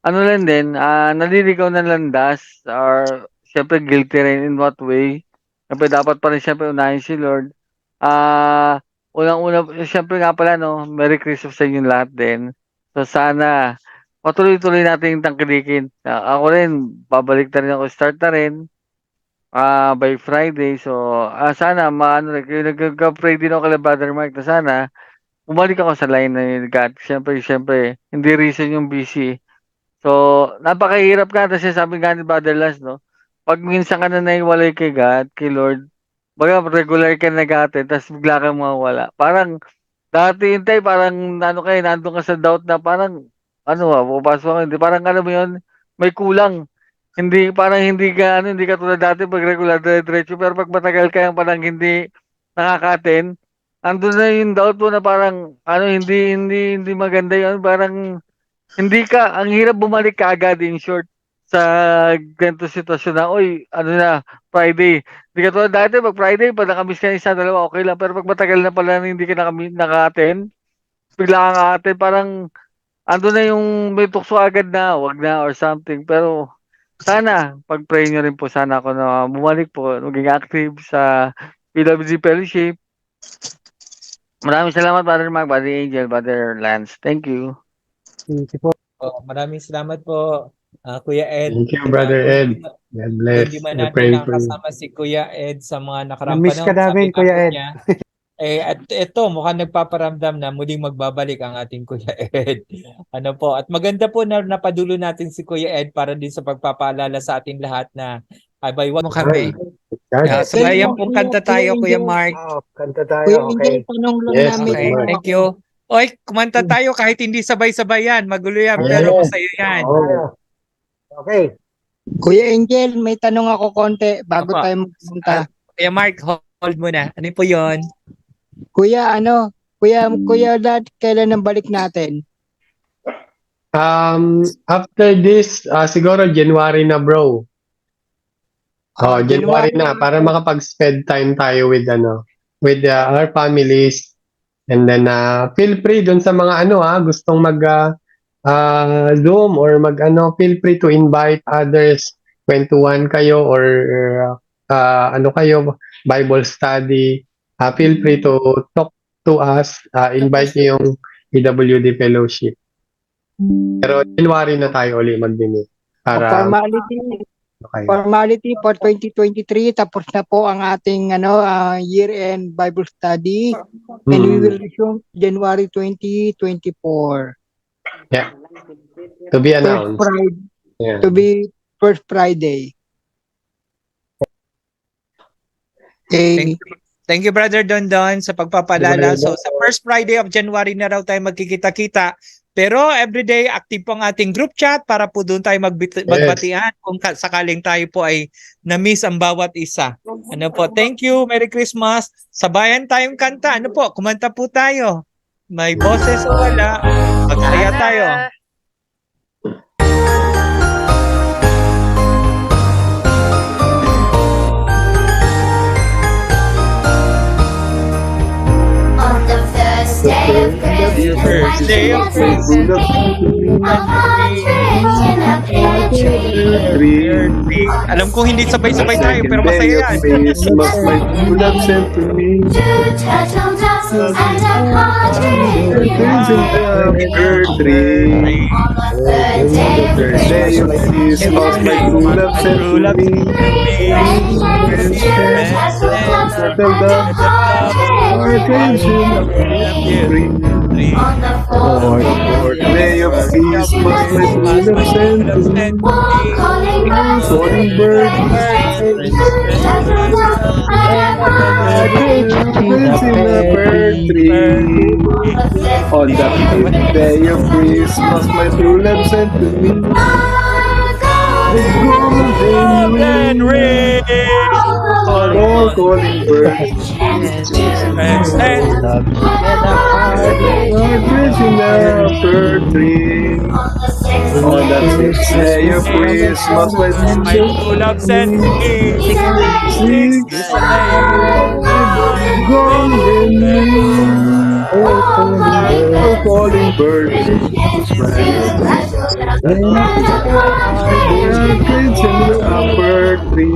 lang din, naliligaw ng landas. Or, siyempre guilty rin in what way. Siyempre dapat pa rin siyempre unahin si Lord. Unang-una, siyempre nga pala, no, Merry Christmas sa inyo lahat din. So sana, patuloy-tuloy natin yung tangkilikin. Ako rin, babalik na rin ako, start na rin by Friday. So, sana, nagka-pray din ako kay Brother Mark na sana, bumalik ako sa line na God. Siyempre, hindi reason yung busy. So, napakahirap ka kasi sabi nga ni Brother Lance, no? Pag minsan ka na naiwalay kay God, kay Lord, baga regular ka nag-attend, tapos bigla kang mawawala. Parang, dati hintay, parang, nandun ka sa doubt na parang, pupasok ako, hindi, parang mo yun, may kulang. Hindi, parang hindi ka tulad dati pag regular, diretso, pero pag matagal ka yung parang hindi nakaka-attend, andun na yung doubt mo na parang, hindi maganda yun, parang, ang hirap bumalik ka agad in short sa ganito sitwasyon na, Friday. Hindi ka tulad dati, pag Friday, pag nakamiss ka isa, dalawa, okay lang. Pero pag matagal na pala hindi ka naka-attend, bigla ka naka-attend, parang, ando na yung may tukso agad na, wag na, or something. Pero, sana, pag-pray nyo rin po, sana ako na bumalik po, maging active sa PWD Fellowship. Maraming salamat, Brother Mark, Brother Angel, Brother Lance. Thank you. Maraming salamat po, Kuya Ed. Thank you, Brother Ed. God bless. Hindi man We natin pray for you. nakasama si Kuya Ed sa mga nakaraang Na-miss ka panahon, namin, sabi Kuya nga po Ed. niya, at ito, mukhang nagpaparamdam na muling magbabalik ang ating Kuya Ed. At maganda po na napadulo natin si Kuya Ed para din sa pagpapaalala sa ating lahat na abay, wag mo kami. Sabayan pong kanta tayo, Kuya Mark. Kanta Kuya tayo, Angel, okay. tanong lang Yes, namin. Okay, Mark. thank you. Oy, kumanta tayo kahit hindi sabay-sabay yan. Magulo yan, pero Yes. masaya yan. Okay. Kuya Angel, may tanong ako konti bago Apa. tayo magpunta. Kuya Mark, hold mo na. Ano po yun? Kuya, Kuya Dad, kailan ang balik natin? After this, siguro January na, bro. January na para makapag-spend time tayo with our families. And then feel free dun sa mga gustong mag Zoom or feel free to invite others. Kwentuhan kayo or kayo, Bible study. Feel free to talk to us. Invite niyo yung PWD Fellowship. Pero January na tayo uli mag-meet. Para Formality for 2023, tapos na po ang ating year-end Bible study, and we will resume January 2024. Yeah. To be announced. Yeah. To be first Friday. Okay. Thank you, Brother Dondon, sa pagpapalala. So, sa first Friday of January na raw tayo magkikita-kita. Pero everyday active po ang ating group chat para po doon tayo magbatian kung sakaling tayo po ay na-miss ang bawat isa. Thank you, Merry Christmas. Sabayan tayong kanta. Kumanta po tayo. May boses o wala, magsaya tayo. First day of Christmas, Alam kong hindi sabay-sabay tayo, pero masaya yan. Christmas, my true love sent to me. Bird tree. Third day of Christmas, my true love sent to me. Settle the attention of tree. On the fourth day of Christmas, my true love sent to me. Calling bird, in a bird tree. On the fifth day of Christmas, my true love sent to me. Golden ring. Calling birds. In a bird tree. On the sixth day of Christmas, my true love sent to me. Golden ring. Calling birds. Partridge in the upper tree.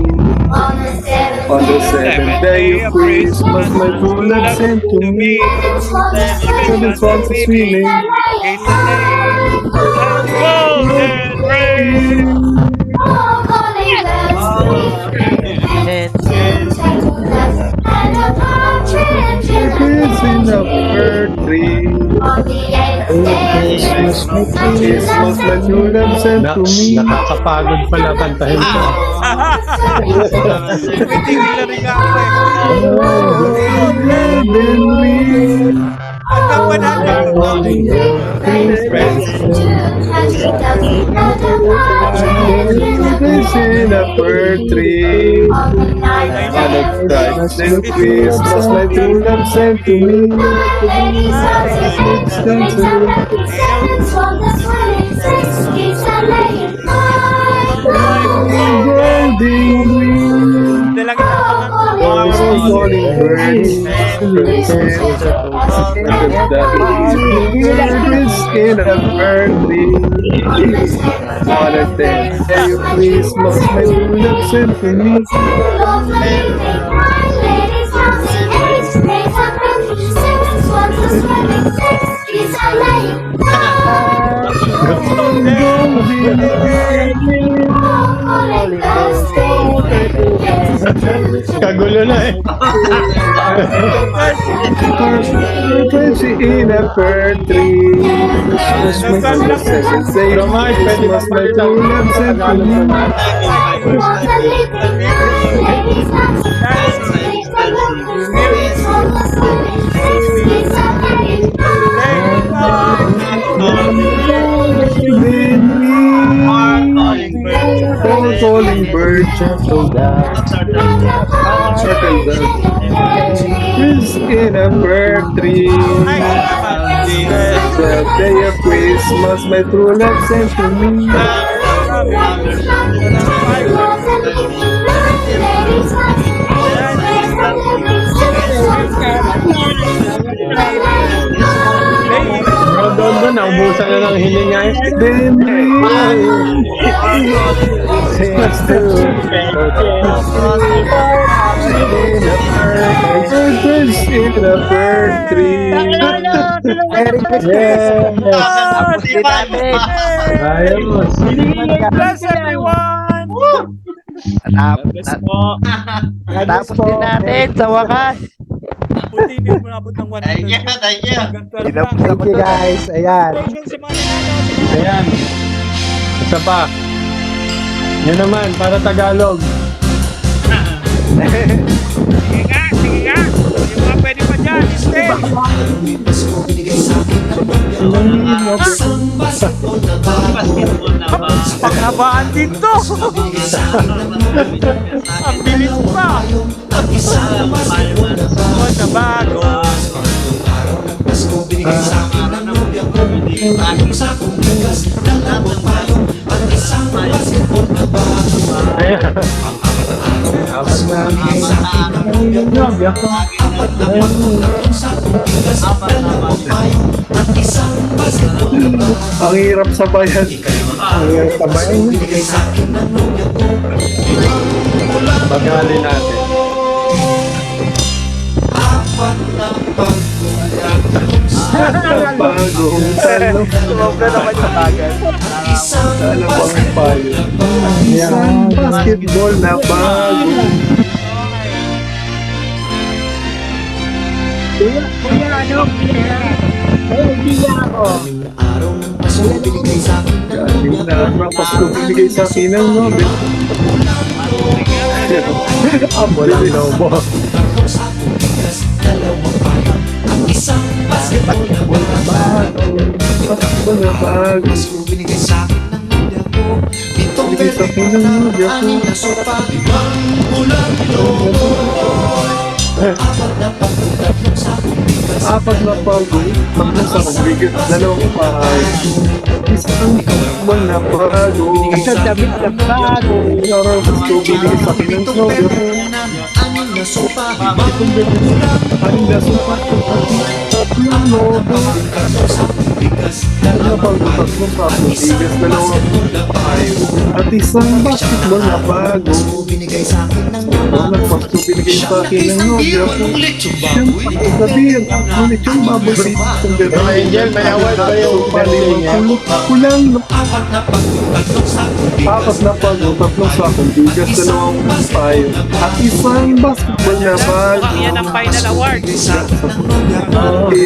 On the seventh day of Christmas, my true love sent to me. Seven swans are swimming. Golden rain. Partridge in the upper tree. Christmas, my true love sent to me. Nakakapagod pala kantahin ko. Golden rain. Partridge in a fir tree. On a bright day of Christmas, my true love sent to me. Golden green. Calling birds. Partridge in a fir tree. On a day of Christmas, my true love sent to me. Kagulo na eh. Partridge in a fir tree. Christmas, on the seventh day of Christmas, my true love sent to me. Calling bird, turtle dove, is in a fir tree. The day of Christmas, my true love sent to me. Doon, naubusan na ng hininga eh. Then Partridge in a fir tree. Merry Christmas! Bless everyone! Tapos din natin sa wakas. Buti hindi mo nabot ng 100. Thank you. Thank you guys. Ayan. Ayan. Isa pa. Yan naman, para Tagalog. Sige nga. Yung mga pwede pa dyan, stay. Paghabaan din to. Ang bilis pa. Na bago. Ang hirap sabayan. Ang hirap sabayan. Bagali natin. Bagong talo. Sumobra naman yung bagal. Talo pang payo. Isang basketball na bago. Kuya, ano? Hindi ako. Galing na Pasko binigay sa akin ng Nobel. Walang lobo. Isang basketball na bago. Basketball na bago. Binigay sa akin ng Nobel ko. Binigay sa akin ng Nobel ko. Apat na pagod, magnas akong bigat, dalawang pahay. Isang buwan na bago. Isang damit na bago. Araw gusto binigay sa akin ng Nobel. Aning na sopa, tatlong lobo. na pag-tatlong tapos tigas dalawang payo at isang basketball na bago. Ang nagpasto binigay sa akin ng nobya ko. Siyempre, sabihin, ngunit yung baboy dito kung gano'n. Angel, may award ba yung birthday niya? Kulang na apat na pag-tatlong sakong tigas dalawang payo at isang basketball na bago. Yan ang final award.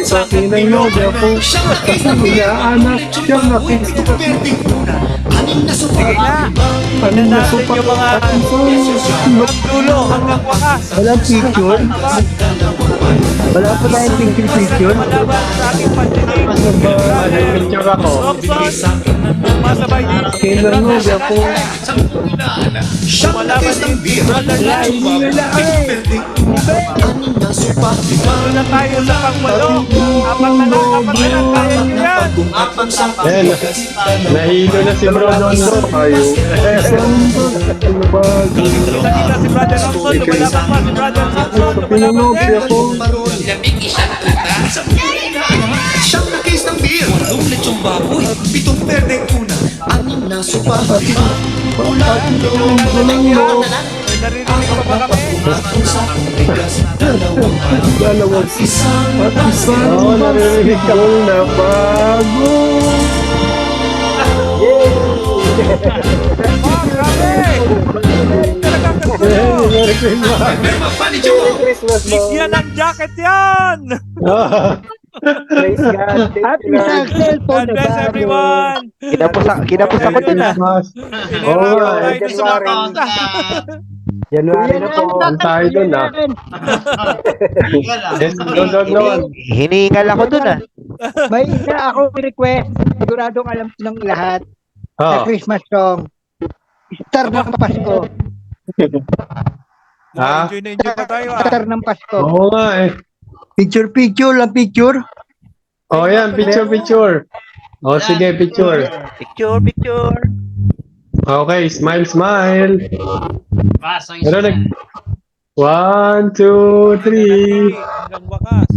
Sa akin ng nobya ko at sa inaanak siyang nakisto ka. Tingnan natin yung mga dulo hanggang wakas. Walang picture? Wala pa tayong picture? Wala ba sa ating pandinig? Picture ako. Robson, masabay din. Kailan mo, Gapo? Malaban din. Wala tayo sa pangwalo. Apat na lang. Kaya nyo yan. Ayan, nahilo na si Bro Nondo. Tayo. Ano ba? Kita si Brother Robson. Lumalaban pa si Brother Robson. Lumalaban din. Lamig isang tuta sa siyang nakis ng beer. Walong lechong baboy, 7 perdeng una, 6 na sopa. Ulan, Narinig ko pa kami? Dalawang isang narinig ka. na bago. Merry Christmas! Bigyan ng jacket yan! Praise God. Happy God bless everyone! Kinapos ako dun ah. January na po. Ang tayo dun ah. Yes, doon. Hinihingal ako dun ah. May isa ako request. Siguradong alam ko ng lahat. Sa Christmas song. Star ng Pasko. Ha? Enjoy na enjoy pa tayo ah. Star ng Pasko. Oo nga eh. Picture lang picture. Oh yan, picture. Oh sige, picture. Picture. Okay, smile. Pero 1, 2, 3. Hanggang wakas.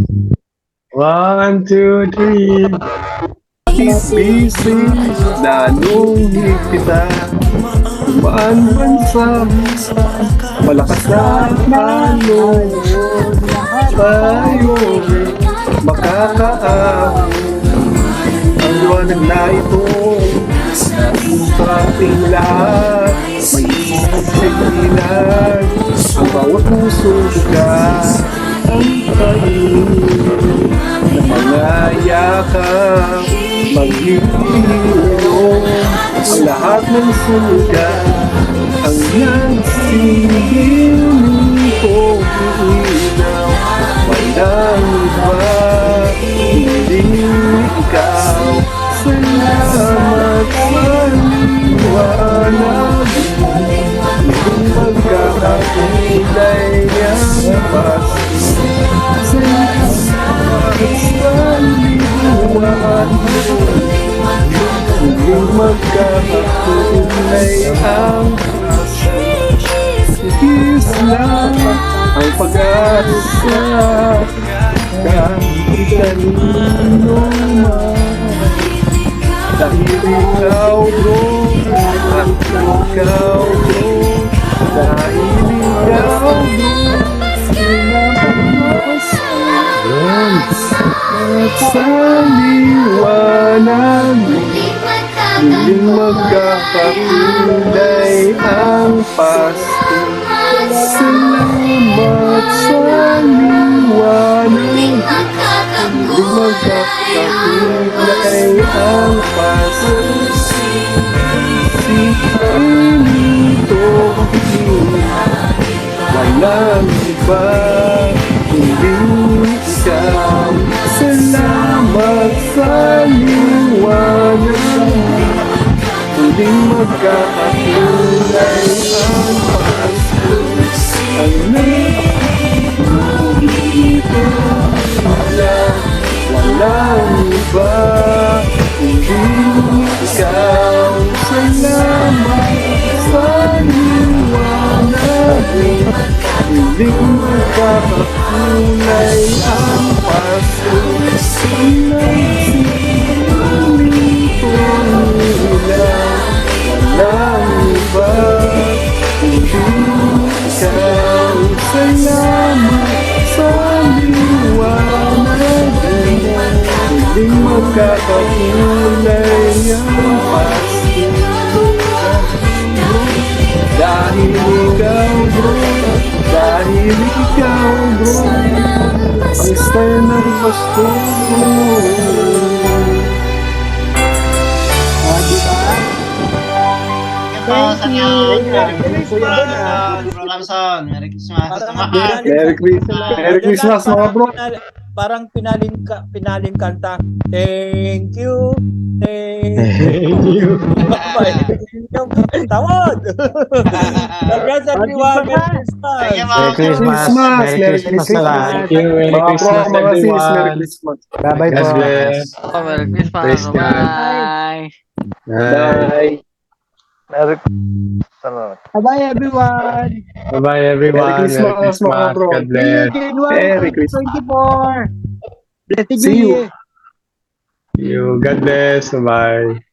1, 2, 3. Pising lalong higpita. Tumaan bansa. Malakas na halo. Tayo makakaahon. Ang liwanag na ito sa ating lahat. May isang sigilan. Ang bawat puso ka ang kainin na mga yakap. Mag-iinom ang lahat ng sugat. Ang nagsilbing kong ilaw. Walang iba, hindi ikaw. Salamat sa liwanag. Kung magkakakulay ang Pasko. Salamat sa liwanag. Kung magkakakulay ang Pasko. Ikis lang ang pag-asa. Kahit kanino man. Dahil ikaw, bro. At ikaw, bro. Dahil ikaw, bro. At sa liwanag, muling magkakakulay ang Pasko. Salamat sa liwanag, muling magkakakulay ang Pasko. Sinito walang iba, kundi ikaw. Salamat sa liwanag, muling magkakakulay ang Pasko. Ang nandito walang iba, kundi ikaw. Salamat sa liwanag, muling magkakakulay ang Pasko. Ang nagsimuling ikaw, bro. Basta ng gusto mo. Thank you. Thank you. Bro Lamson, Merry Christmas. Merry Christmas mga bro. Parang pinalin kanta. Thank you. Thank you. Tawad! Congrats everyone! Merry Christmas! Merry Christmas sa lahat. Thank you. Merry Mga bro, Christmas, mga sis, Merry everyone. Christmas. Bye-bye God po. bless. Oh, Merry Christmas. Praise God. Bye. Bye. Merry Salamat. Bye everyone. Bye-bye, everyone. Merry Christmas, mga bro. God See you bless. January Merry Christmas. 24. Blessed See New you. Year. See you. God bless. Bye.